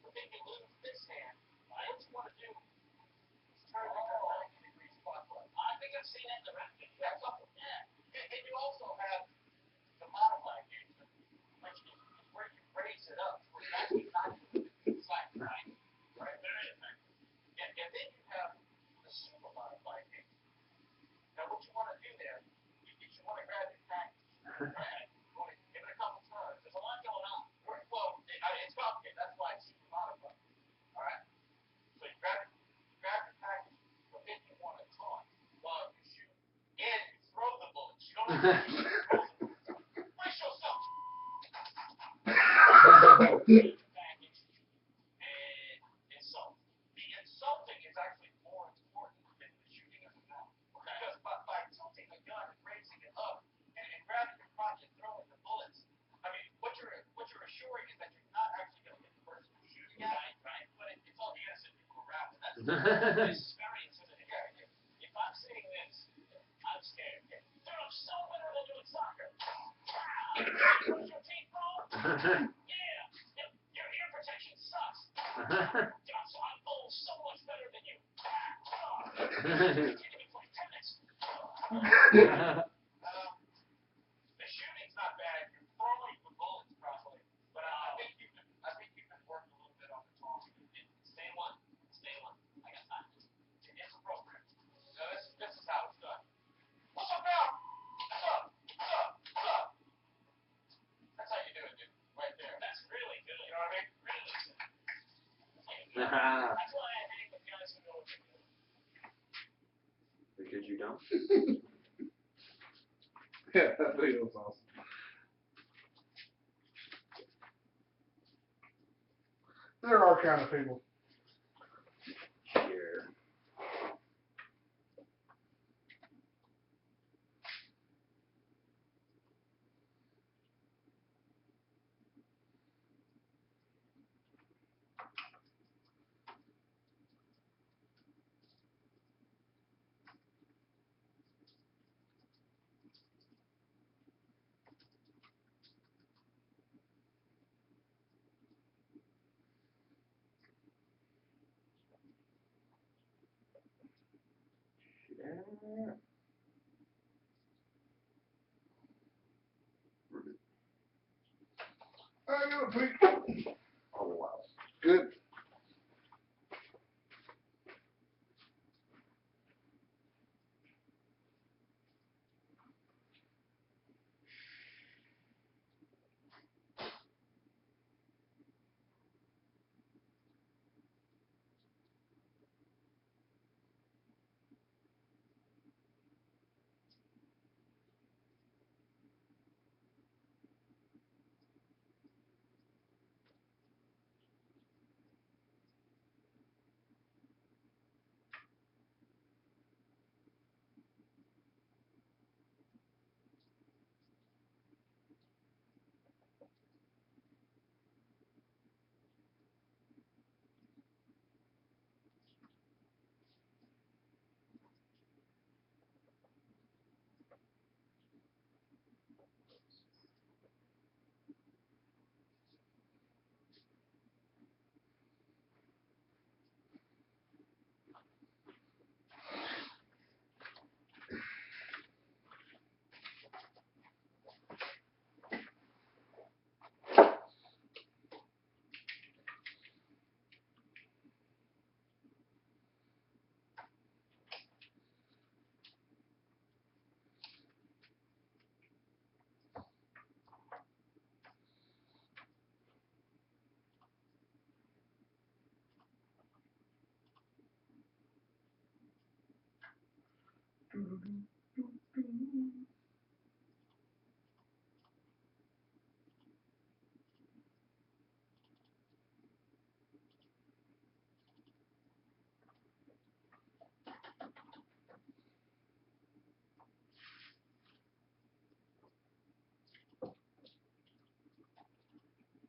but then you lose this hand. What you want to do is turn it into a 90-degree spot flip. I think I've seen it in the rap game. Yeah, yeah. And you also have the modified gangster, which is where you raise it up, where you actually not slack, right? Right? Very effective. And then you have the super modified gangster. Now, what you want to do there, you want to grab your package, right? You want to give it a couple turns. There's a lot going on. Well, it's complicated. That's why it's super modified. All right? So you grab your package, but then you want to taunt while you shoot, and you throw the bullets. You don't have to shoot, you throw the bullets. Brace yourself. Package and insult. The insulting is actually more important than the shooting of the gun. Okay. Because by tilting the gun and raising it up and grabbing your crotch and throwing the bullets, I mean, what you're assuring is that you're not actually going to hit the person you're shooting at. Right. But it's all the innocent people around. This is very intimidating. Yeah. If I'm seeing this, I'm scared. Dude, I'm so better than doing soccer. Wow. Your team ball? Yeah. Your ear protection sucks. I'm so much better than you. The shooting's not bad. You're throwing the bullets properly, but I think you can work a little bit on the talking. Stay one. I got time. It's appropriate. No, this is how it's done. What's up now? What's up? That's how you do it, dude. Right there. That's really good. You know what I mean? Really good. That's why I hang with guys who know what they're doing. Because you don't? Yeah, that video was awesome. There are kind of people. Share. I got a tweak. Oh wow. Good.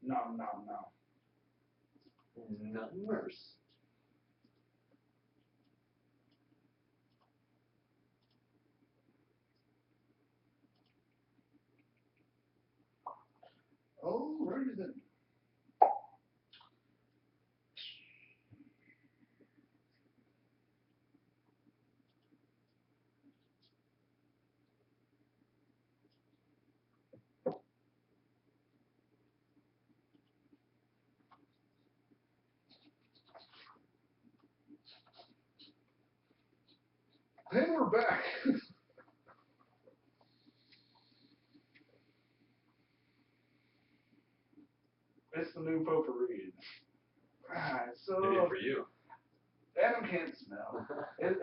No. Numbers. Oh, righty then. And we're back. It's the new potpourri. Alright, so Maybe for you. Adam can't smell. It's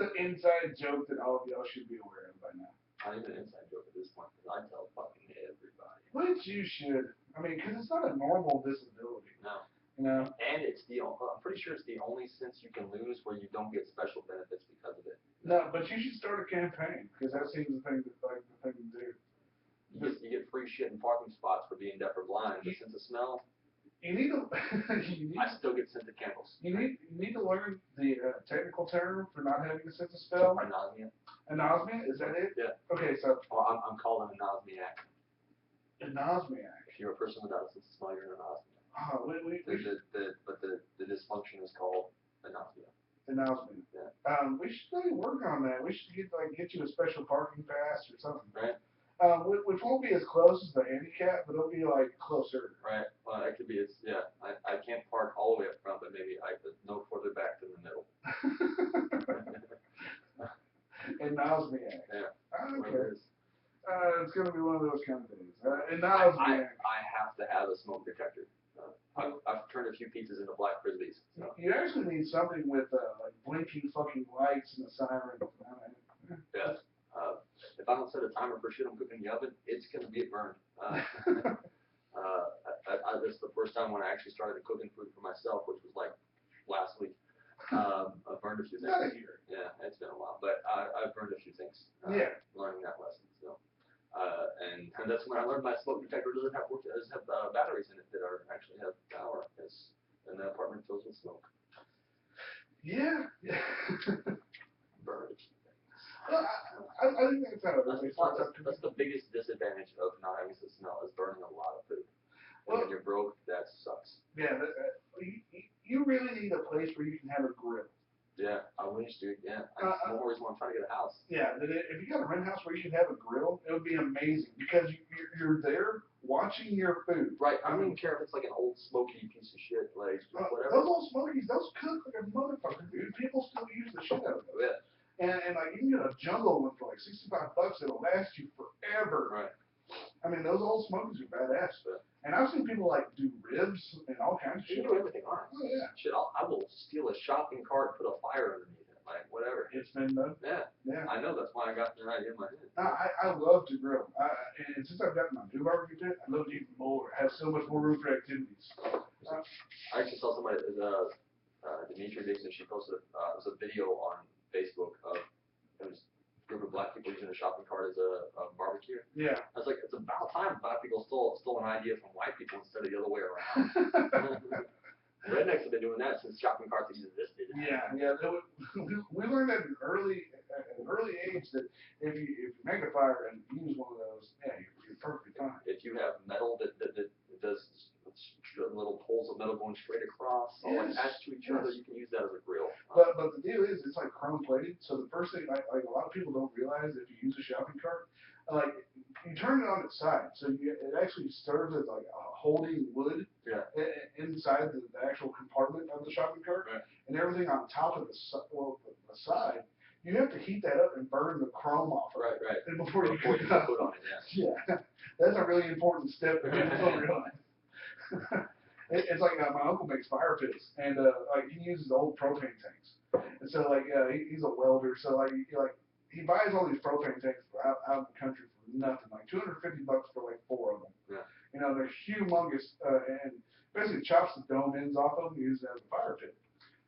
an inside joke that all of y'all should be aware of by now. Not even an inside joke at this point, because I tell fucking everybody. Which you should. I mean, because it's not a normal disability. No. You know? And it's I'm pretty sure it's the only sense you can lose where you don't get special benefits because of it. No, but you should start a campaign, because that seems the thing to do. You get free shit in parking spots for being deaf or blind, but since of smell, You need to. I still get scented candles. You need to learn the technical term for not having a sense of smell. Anosmia. Anosmia, is that it? Yeah. Okay, so. Well, I'm called an anosmiac. Anosmiac. If you're a person without a sense of smell, you're an anosmiac. Oh, But the dysfunction is called anosmia. Anosmia. Yeah. We should really work on that. We should get you a special parking pass or something. Right. Which won't be as close as the handicap, but it'll be like closer. Right. Well, it could be. I can't park all the way up front, but maybe I could no further back than the middle. Anosmiac. Yeah. Okay. It's gonna be one of those kind of things. I have to have a smoke detector. I've turned a few pizzas into black frisbees. So. You actually need something with like blinking fucking lights and a siren. Yeah. If I don't set a timer for shit I'm cooking in the oven, it's gonna get burned. This is the first time when I actually started cooking food for myself, which was like last week. I burned a few things. Not a year. Yeah, it's been a while, but I've burned a few things. Learning that lesson. So, and that's when I learned my smoke detector doesn't have batteries in it that actually have power, and the apartment fills with smoke. Yeah. Burned. Well, I think that's how it really starts up. That's the biggest disadvantage of not having sense of smell is burning a lot of food. And when you're broke, that sucks. Yeah, you really need a place where you can have a grill. Yeah, I wish, dude. Yeah, one more reason why I'm trying to get a house. Yeah, if you got a rent house where you can have a grill, it would be amazing because you're there watching your food. Right. I don't even care if it's like an old smoky piece of shit, like whatever. Those old smokies, those cook like a motherfucker, dude. People still use the shit out of them. Yeah. And like you can get a jungle one for like $65. It'll last you forever. Right. I mean, those old smokies are badass. Yeah. And I've seen people like do ribs and all kinds of You shit. can do everything on it. Oh yeah. Shit, I will steal a shopping cart and put a fire underneath it, like whatever. It's been done. Yeah. Yeah. I know, that's why I got the idea in my head. No, I love to grill. And since I've gotten my new barbecue pit, I love to even more. I have so much more room for activities. I actually saw somebody, Dimitri Dixon, she posted, it was a video on Facebook of, it was a group of black people using a shopping cart as a barbecue. Yeah. I was like, it's about time black people stole an idea from white people instead of the other way around. Rednecks have been doing that since shopping carts existed. Yeah. We learned at an early age that if you make a fire and use one of those, yeah, you're perfectly fine. If you have metal that does little poles of metal going straight across, all attached to each other, you can use that as a grill. But the deal is, it's like chrome plated. So the first thing, like a lot of people don't realize, if you use a shopping cart, like you turn it on its side, so it actually serves as like a holding wood inside the actual compartment of the shopping cart, and everything on top of the side. You have to heat that up and burn the chrome off. Right. And before you put on it. Yeah, that's a really important step that people don't realize. It's like my uncle makes fire pits, and like he uses old propane tanks, and so like he's a welder, so like he buys all these propane tanks out of the country for nothing, like $250 for like 4 of them. Yeah. You know, they're humongous, and basically chops the dome ends off of them and uses it as a fire pit.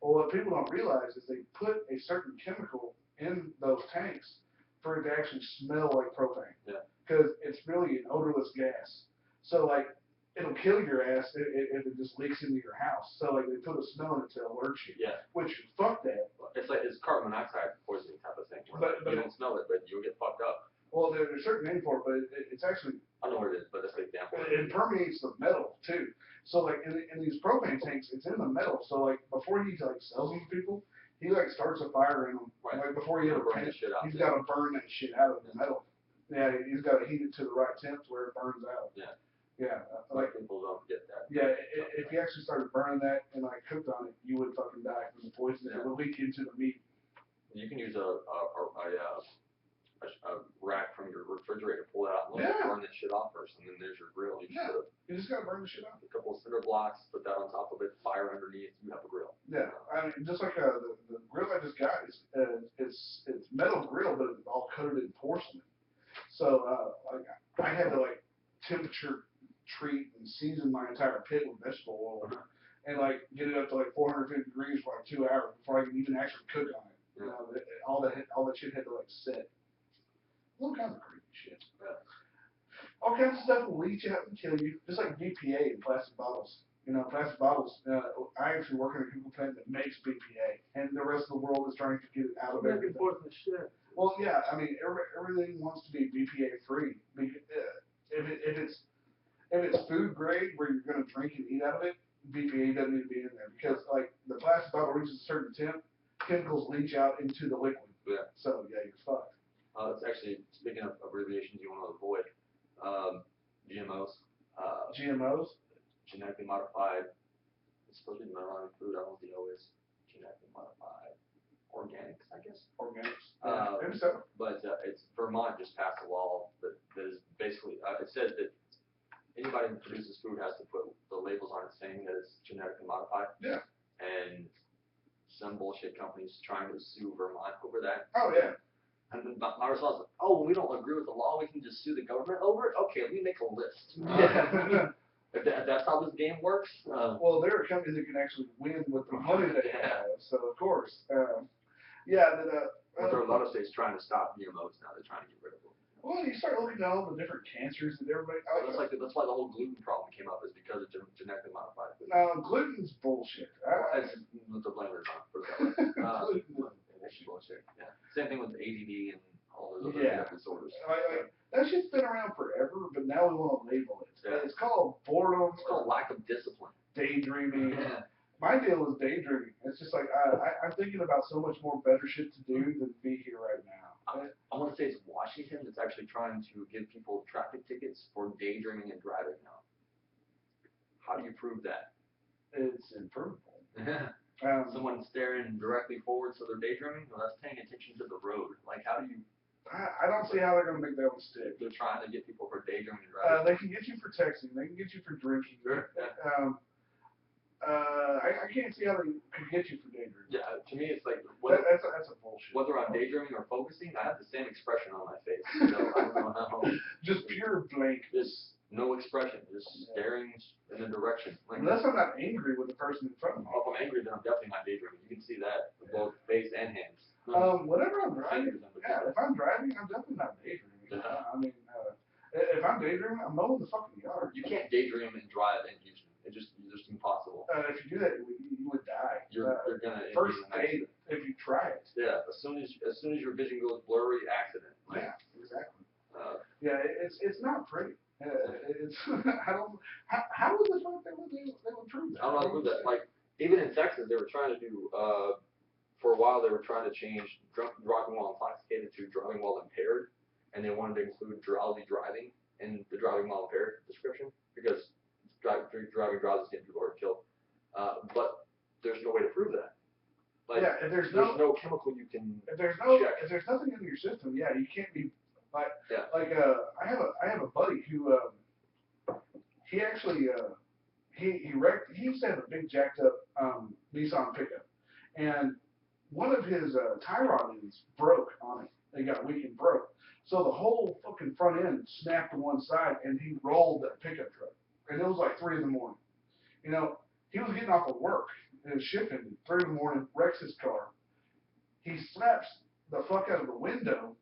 Well, what people don't realize is they put a certain chemical in those tanks for it to actually smell like propane. Yeah. Because it's really an odorless gas. So like it'll kill your ass if it just leaks into your house. So like they put a smell in it to alert you. Yeah. Which fuck that. It's carbon monoxide poisoning type of thing. But you don't smell it, but you'll get fucked up. Well, there's a certain name for it, but it's actually. I know what it is, but that's the example. It permeates the metal too. So like in these propane tanks, it's in the metal. So like before he like sells them to people, he like starts a fire in them. Right. Like before he ever burn the shit out. He's got to burn that shit out of the metal. Yeah, he's got to heat it to the right temp where it burns out. Yeah. Yeah. Like people don't get that. Yeah, if you actually started burning that and like cooked on it, you would fucking die from the poison. It would leak into the meat. You can use a rack from your refrigerator, pull it out, and burn that shit off first, and then there's your grill. You just gotta burn the shit off. A couple of cinder blocks, put that on top of it, fire underneath, you have a grill. Yeah, I mean, just like the grill I just got, it's metal grill, but it's all coated in porcelain. So like I had to like temperature treat and season my entire pit with vegetable oil and like get it up to like 450 degrees for like 2 hours before I could even actually cook on it. You know, all that shit had to like set. All kinds of creepy shit. All kinds of stuff will leach out and kill you, just like BPA in plastic bottles. You know, plastic bottles. I actually work in a chemical plant that makes BPA, and the rest of the world is trying to get it out of everything. Shit. Well, yeah, I mean, everything wants to be BPA free. If it's food grade where you're gonna drink and eat out of it, BPA doesn't need to be in there because like the plastic bottle reaches a certain temp, chemicals leach out into the liquid. Yeah. So yeah, you're fucked. It's actually, speaking of abbreviations you want to avoid, GMOs. GMOs? Genetically modified, it's supposed to be modified food, I don't know what the O is. Genetically modified organics, I guess. Organics. Maybe so. But it's Vermont just passed a law that is basically, it says that anybody who produces food has to put the labels on it saying that it's genetically modified. Yeah. And some bullshit company's trying to sue Vermont over that. Oh, yeah. And then my response is, oh, when we don't agree with the law, we can just sue the government over it? Okay, let me make a list. Yeah. If that's how this game works. Well, there are companies that can actually win with the money they have, so of course. Yeah. There are a lot of states trying to stop GMOs now. They're trying to get rid of them. Well, you start looking at all the different cancers that everybody. That's why the whole gluten problem came up, is because of genetically modified food. No, gluten's bullshit. That's the blamers on. It's bullshit. Yeah. Same thing with ADD and all those other disorders. That shit's been around forever, but now we want to label it. Yeah. It's called boredom. It's called lack of discipline. Daydreaming. Yeah. my deal is daydreaming. It's just like I'm thinking about so much more better shit to do than be here right now. I want to say it's Washington that's actually trying to give people traffic tickets for daydreaming and driving now. How do you prove that? It's improvable. Someone staring directly forward, so they're daydreaming. Well, that's paying attention to the road. Like, how do you? I don't see how they're gonna make that one stick. They're trying to get people for daydreaming and driving. They can get you for texting. They can get you for drinking. Sure. I can't see how they could get you for daydreaming. Yeah, to me, it's like That's a bullshit. whether I'm daydreaming or focusing, I have the same expression on my face. So I don't know how. Just pure blank. Just no expression, just staring in a direction. Like, unless I'm not angry with the person in front of me. if I'm angry, then I'm definitely not daydreaming. You can see that with both face and hands. Whenever I'm driving, if I'm driving, I'm definitely not daydreaming. I mean, if I'm daydreaming, I'm mowing the fucking yard. You can't daydream and drive in Houston. It's just impossible. If you do that, you would die. You're gonna first date if you try it. Yeah, as soon as your vision goes blurry, accident. Yeah, exactly. Yeah, it's not pretty. It's I don't. How would the fuck they would prove that? I don't know how to prove that. Like even in Texas, they were trying to do. For a while, they were trying to change driving while intoxicated to driving while impaired, and they wanted to include drowsy driving in the driving while impaired description because driving drowsy getting people hurt, killed. But there's no way to prove that. Like, yeah, if there's no chemical you can. If there's nothing in your system, yeah, you can't be like I have a buddy who he actually he wrecked. He used to have a big jacked up Nissan pickup, and one of his tie rod ends broke on it. They got weak and broke. So the whole fucking front end snapped to one side, and he rolled that pickup truck. And it was like 3 in the morning. You know, he was getting off of work. His shift ended 3 in the morning. Wrecks his car. He slaps the fuck out of the window.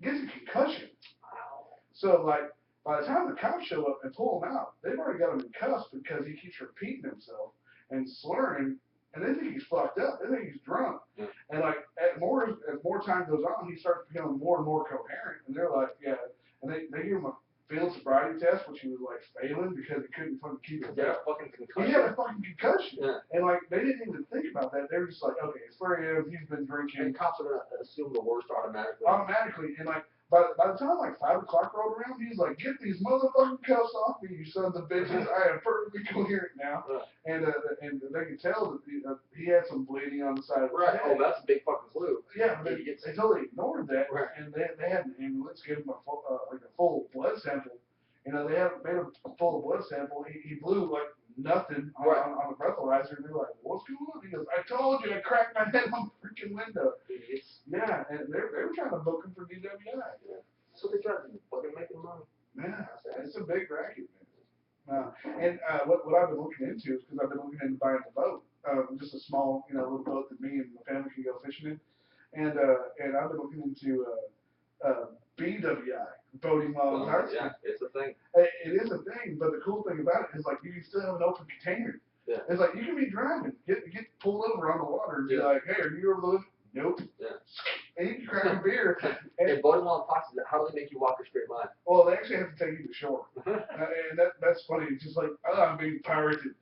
Gets a concussion. Wow. So like, by the time the cops show up and pull him out, they've already got him in cuffs because he keeps repeating himself and slurring. And they think he's fucked up. They think he's drunk. Yeah. And like as more time goes on, he starts becoming more and more coherent. And they're like, yeah. And they give him a field sobriety test, which he was like failing because he couldn't fucking keep it down. He had a fucking concussion. Yeah. And like they didn't even think about that. They were just like, okay, it's 3 a.m. He's been drinking. And cops are gonna assume the worst automatically. And like by the time like 5 o'clock rolled around, he was like, get these motherfucking cuffs off me, you sons of bitches. I am perfectly coherent now. And they could tell that he had some bleeding on the side of his head. Oh, that's a big fucking clue. Yeah, but they totally ignored that. Right. And they had an ambulance give him a full blood sample. You know, they made him a full blood sample. He blew like nothing on the breathalyzer, and they're like, what's going on? He goes, I told you I cracked my head on the freaking window. Idiots. Yeah, and they were trying to book him for DWI. Yeah. So they tried to fucking make him money. Yeah, it's a big racket, man. And what I've been looking into is because I've been looking into buying a boat, just a small, little boat that me and my family can go fishing in, and I've been looking into BWI, boating while intoxicated. Yeah, it's a thing. It is a thing, but the cool thing about it is like you can still have an open container. Yeah. It's like you can be driving, get pulled over on the water, and be like, hey, are you over the limit? Nope. Yeah. And you can crack a beer. And boating while intoxicated, how do they make you walk a straight line? Well, they actually have to take you to shore, and that's funny. It's just like, oh, I'm being pirated.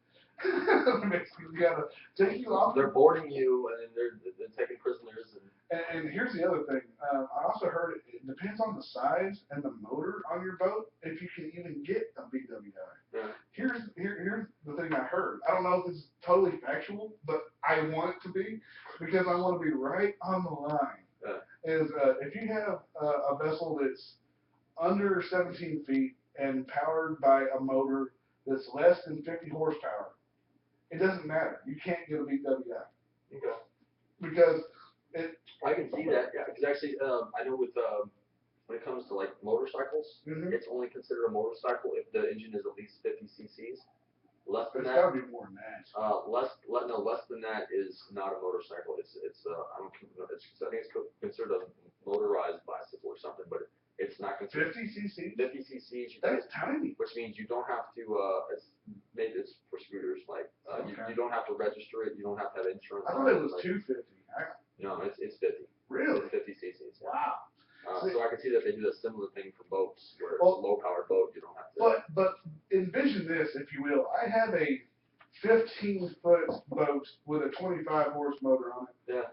Basically, you gotta take you off. They're boarding you, and they're taking prisoners. And here's the other thing. I also heard it depends on the size and the motor on your boat if you can even get a BWI. Yeah. Here's the thing I heard. I don't know if it's totally factual, but I want it to be because I want to be right on the line. Yeah. Is if you have a vessel that's under 17 feet and powered by a motor that's less than 50 horsepower, it doesn't matter. You can't get a BWI. Okay. Because I can see that, yeah. Because actually, I know with when it comes to like motorcycles, it's only considered a motorcycle if the engine is at least 50 cc's. Less than that, it's gotta be more than that. Less than that is not a motorcycle. I think it's considered a motorized bicycle or something, but it's not considered 50 cc's. 50 cc's. That's tiny. Which means you don't have to. It's for scooters. Like you don't have to register it. You don't have to have insurance. I thought it was 250. No, it's 50. Really? It's 50 cc's. Yeah. Wow. So I can see that they do a similar thing for boats, where it's a low-powered boat, you don't have to. But envision this, if you will. I have a 15-foot boat 25 horse motor on it. Yeah.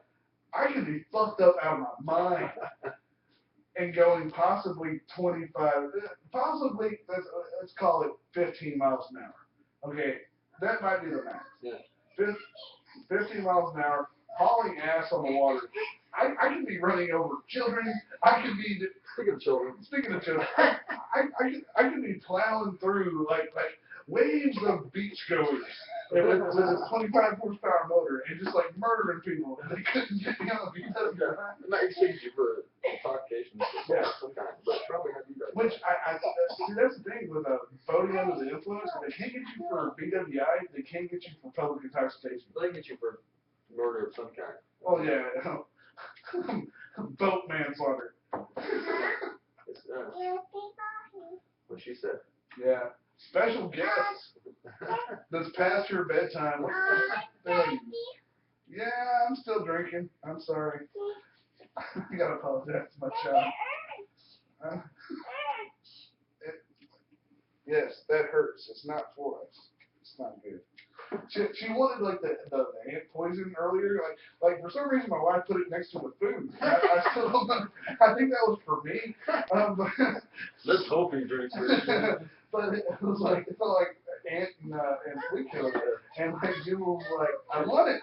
I could be fucked up out of my mind and going possibly 25, possibly, let's call it 15 miles an hour. Okay, that might be the max. Yeah. 15 miles an hour, hauling ass on the water. I could be running over children. I could be. Speaking of children. I could be plowing through like waves of beachgoers with a 25 horsepower motor and just like murdering people. And they couldn't get me on the beach. I'm not exchange you for intoxication of some kind, but probably have you guys. Which I see, that's the thing with boating under the influence. They can't get you for BWI. They can't get you for public intoxication. They can get you for murder of some kind. Oh yeah, boat manslaughter. It's, what she said. Yeah. Special guests. That's past your bedtime. Yeah, I'm still drinking. I'm sorry. I gotta apologize to my child. Yes, that hurts. It's not for us. It's not good. She wanted like the ant poison earlier. Like for some reason my wife put it next to the food. I still don't know. I think that was for me. Let's hope he drinks it. But it felt like ant and flea killer. And like Jim was like, I want it.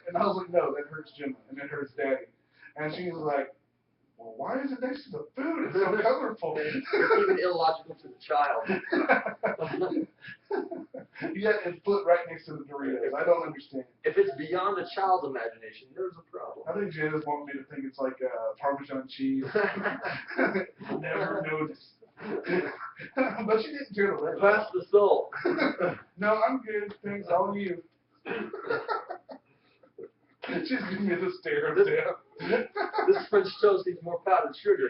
And I was like, no, that hurts Jim and it hurts Daddy. And she was like, well, why is it next to the food? It's so colorful. It's even illogical to the child. Yet it's put right next to the Doritos. I don't understand. If it's beyond a child's imagination, there's a problem. I think Janice wanted me to think it's like Parmesan cheese. Never noticed. But she didn't tear the lid. Bless the soul. No, I'm good. Thanks, all you. She's giving me the stare of death. This French toast needs more powdered sugar.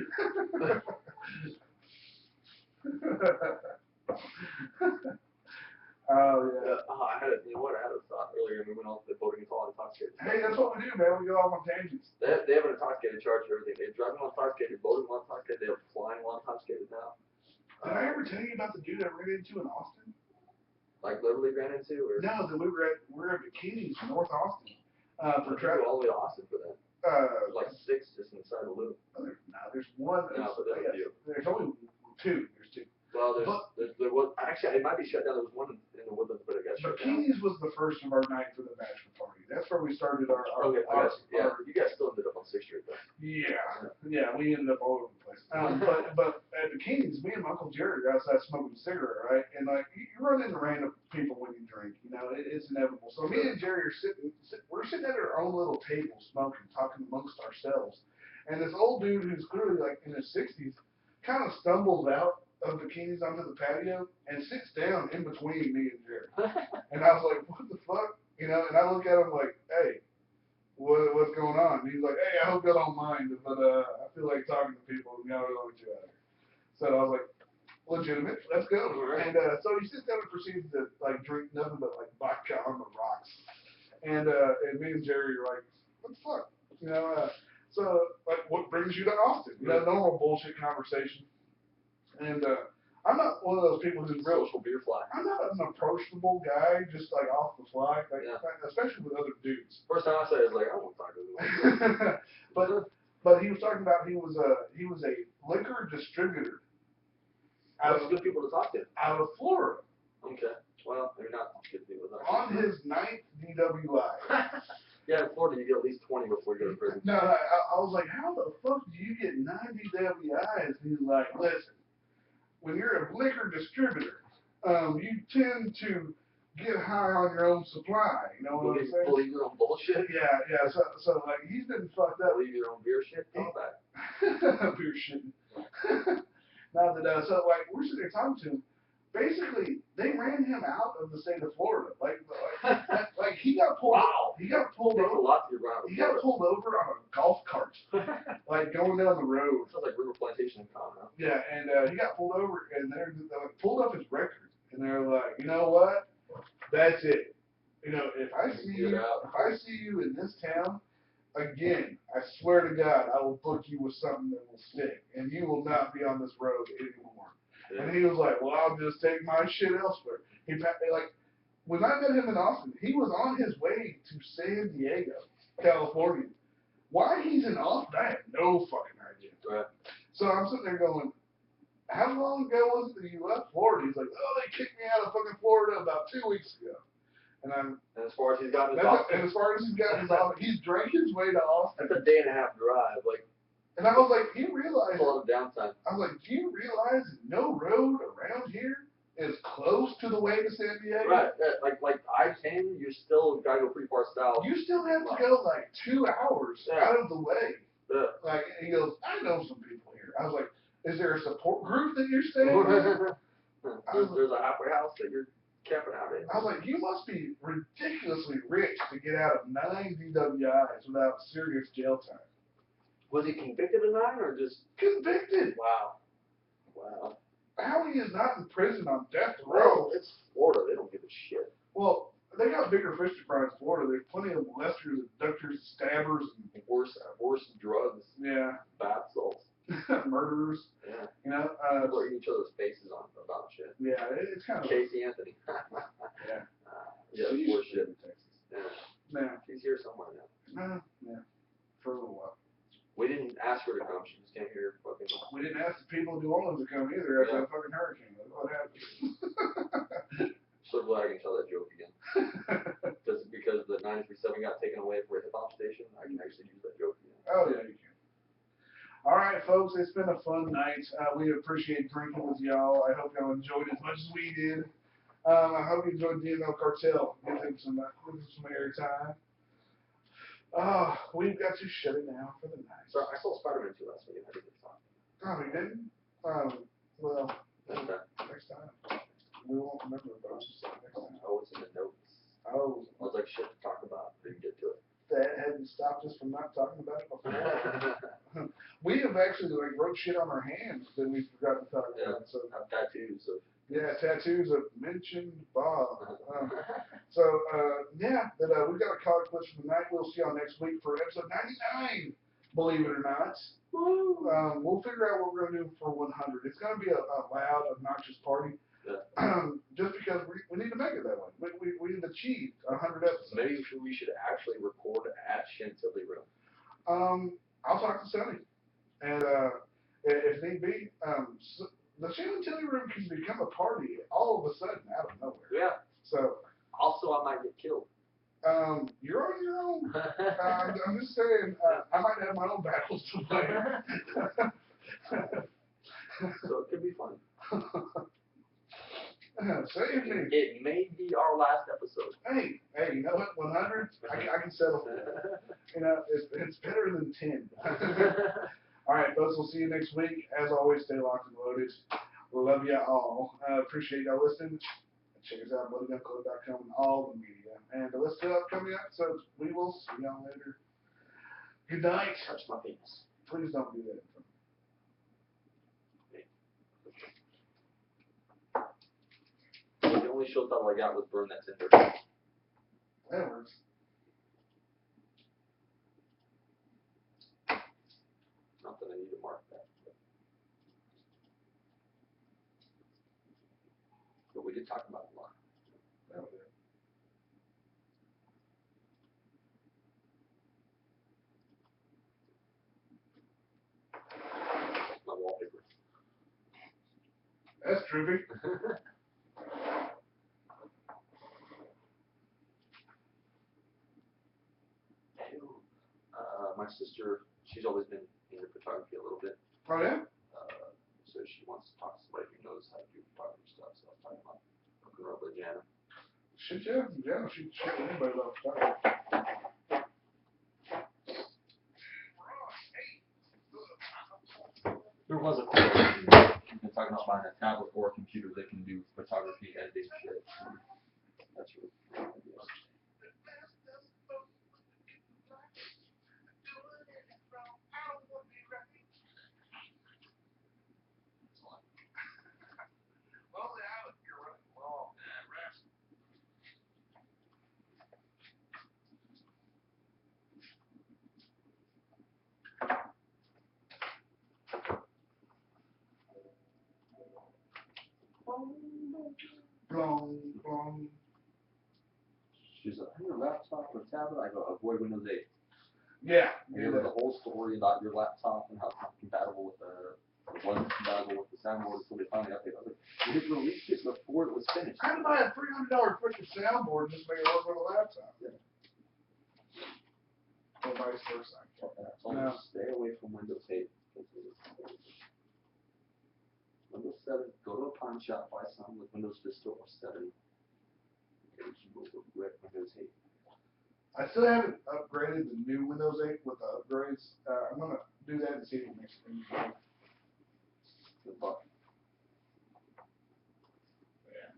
Oh yeah. I had a thought earlier, and we went off the boating. It's all intoxicated. Hey, that's what we do, man. We go off on tangents. They have an intoxicated charge for everything. They drive while intoxicated, boating while intoxicated. They're flying while intoxicated now. Did I ever tell you about the dude I ran into in Austin? Like literally ran into, or No, that we were at bikinis in North Austin. For travel travel. all the way to Austin for that. Like 6 just inside the loop. There's one. No, but there's a few. There's only two. There's two. Well, there was actually it might be shut down. There was one in the Woodlands, but it got shut down. Bikinis was the first of our night for the bachelor party. That's where we started our Okay, you guys still ended up on 6th Street though. Yeah, we ended up all over the place. But at Bikinis, me and my Uncle Jerry were outside smoking a cigarette, right? And like you run into random people when you drink, you know, it's inevitable. So me and Jerry are we're sitting at our own little table smoking, talking amongst ourselves. And this old dude who's clearly like in his 60s kind of stumbles out of Bikinis onto the patio and sits down in between me and Jerry. And I was like, what the fuck? You know, and I look at him like, hey, what's going on? And he's like, hey, I hope you don't mind, but I feel like talking to people and y'all don't get you out of here. So I was like, legitimate, let's go. And so he sits down and proceeds to like drink nothing but like vodka on the rocks. And me and Jerry are like, what the fuck? You know, so like what brings you to Austin? You know, normal bullshit conversation. And I'm not one of those people who's real. Social beer fly. I'm not an approachable guy, just like off the fly, especially with other dudes. First time I said it, I was like, I won't talk to him. But he was talking about he was a liquor distributor. That's good people to talk to. Out of Florida. Okay. Well, maybe not good people to talk to. On his 9th DWI. Yeah, in Florida you get at least 20 before you go to prison. No, I was like, how the fuck do you get 9 DWIs? And he's like, listen. When you're a liquor distributor, you tend to get high on your own supply. You know what I'm saying? Believe your own bullshit. Yeah. So like he's been fucked up. Believe your own beer shit. All that. Beer shit. Now that so like we're sitting there talking to him. Basically, they ran him out of the state of Florida. Like he got pulled. Wow. He got pulled over. A lot to your ground. He got pulled over on a golf cart, like going down the road. Sounds like River Plantation in Colorado. Yeah, and he got pulled over, and they like, pulled up his record, and they're like, you know what? That's it. You know, if I see you in this town again, I swear to God, I will book you with something that will stick, and you will not be on this road anymore. Yeah. And he was like, well, I'll just take my shit elsewhere. when I met him in Austin, he was on his way to San Diego, California. Why he's in Austin, I have no fucking idea. Right. So I'm sitting there going, how long ago was it that you left Florida? He's like, oh, they kicked me out of fucking Florida about 2 weeks ago. And as far as he's gotten his and as far as he's gotten his Austin, he's drank his way to Austin. That's a day and a half drive. Like, and I was like, do you realize? That's a lot of downtime. I was like, do you realize no road around here is close to the way to San Diego? Right. Like I-10, you still gotta go pretty far south. You still have to go like 2 hours out of the way. Yeah. Like, and he goes, I know some people here. I was like, is there a support group that you're staying with? There's a halfway house that you're camping out in. I was like, you must be ridiculously rich to get out of 9 DWIs without serious jail time. Was he convicted of 9 or just convicted? Wow. Wow. How he is not in prison on death row? Well, it's Florida. They don't give a shit. Well, they got bigger fish to fry in Florida. There's plenty of molesters, abductors, stabbers, and worse drugs. Yeah. Bath salts. Murderers. Yeah. You know, people are eating each other's faces on about shit. Yeah, it's kind of Casey Anthony. Yeah. Yeah, poor shit. In Texas. Yeah. She's here somewhere now. Yeah. For a little while. We didn't ask her to come. She just came here. Fucking. We didn't ask the people in New Orleans to come either after that fucking hurricane. What happened? So glad I can tell that joke again. because the 93.7 got taken away for a hip hop station, I can actually use that joke again. Oh yeah, you can. All right, folks, it's been a fun night. We appreciate drinking with y'all. I hope y'all enjoyed it as much as we did. I hope you enjoyed DML Cartel. Give them some airtime. We've got to shut it down for the night. So I saw Spider-Man 2 last week. I did this time. Oh, we didn't? Well, next time. We won't remember about it. Next time. Oh, it's in the notes. Oh. I was like, shit to talk about. Didn't get to it. That hadn't stopped us from not talking about it before. We have actually wrote shit on our hands that we forgot to talk about. So tattoos of. Yeah, tattoos of mentioned Bob. We've got a call clip from the night. We'll see y'all next week for episode 99. Believe it or not. We'll figure out what we're gonna do for 100. It's gonna be a loud, obnoxious party. Yeah. Just because we need to make it that way. We've achieved 100 episodes. Maybe we should actually record at Chantilly Room. I'll talk to Sonny, and if need be, the Chantilly Room can become a party all of a sudden out of nowhere. Yeah. So. Also, I might get killed. You're on your own. I'm just saying, I might have my own battles to play. So it could be fun. Save me. It may be our last episode. Hey, you know what? 100, I can settle for that. You know, it's better than 10. All right, folks, we'll see you next week. As always, stay locked and loaded. We love you all. Appreciate y'all listening. Check us out, bloodgunclub.com and all the media. And to listen to upcoming episodes, we will see y'all later. Good night. Touch my penis. Please don't do that. The only show title I got was Burn That Tinder. That works. Not that I need to mark that. But we did talk about it a lot. That was it. My wallpaper. That's trippy. My sister, she's always been into photography a little bit. Oh, yeah? So she wants to talk to somebody who knows how to do photography stuff. So I was talking about hooking her up with Jana. Shit, yeah. Jana, she'd shit anybody about photography. There was a course we've been talking about buying a tablet or a computer that can do photography editing shit. That's really cool. Blong, blong. on your laptop or tablet, I go avoid Windows 8. Yeah. You know the whole story about your laptop and how it's not compatible with the wasn't compatible with the soundboard until they finally updated. I was like, we had released it before it was finished. I had to buy a $300 freaking soundboard and just make it work with a laptop. Yeah. Or vice versa. So stay away from Windows 8. Windows 7, go to a pawn shop, buy some with Windows Vista or 7. And you will regret Windows 8. I still haven't upgraded the new Windows 8 with the upgrades. I'm going to do that and see if it makes things better. Good luck. Yeah.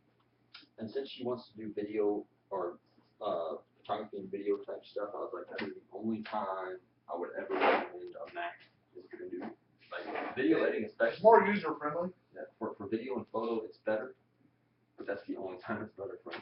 And since she wants to do video or photography and video type stuff, I was like, that is the only time I would ever recommend a Mac is going to do like video editing, especially. It's more user friendly. Yeah, for video and photo, it's better, but that's the only time it's better for me.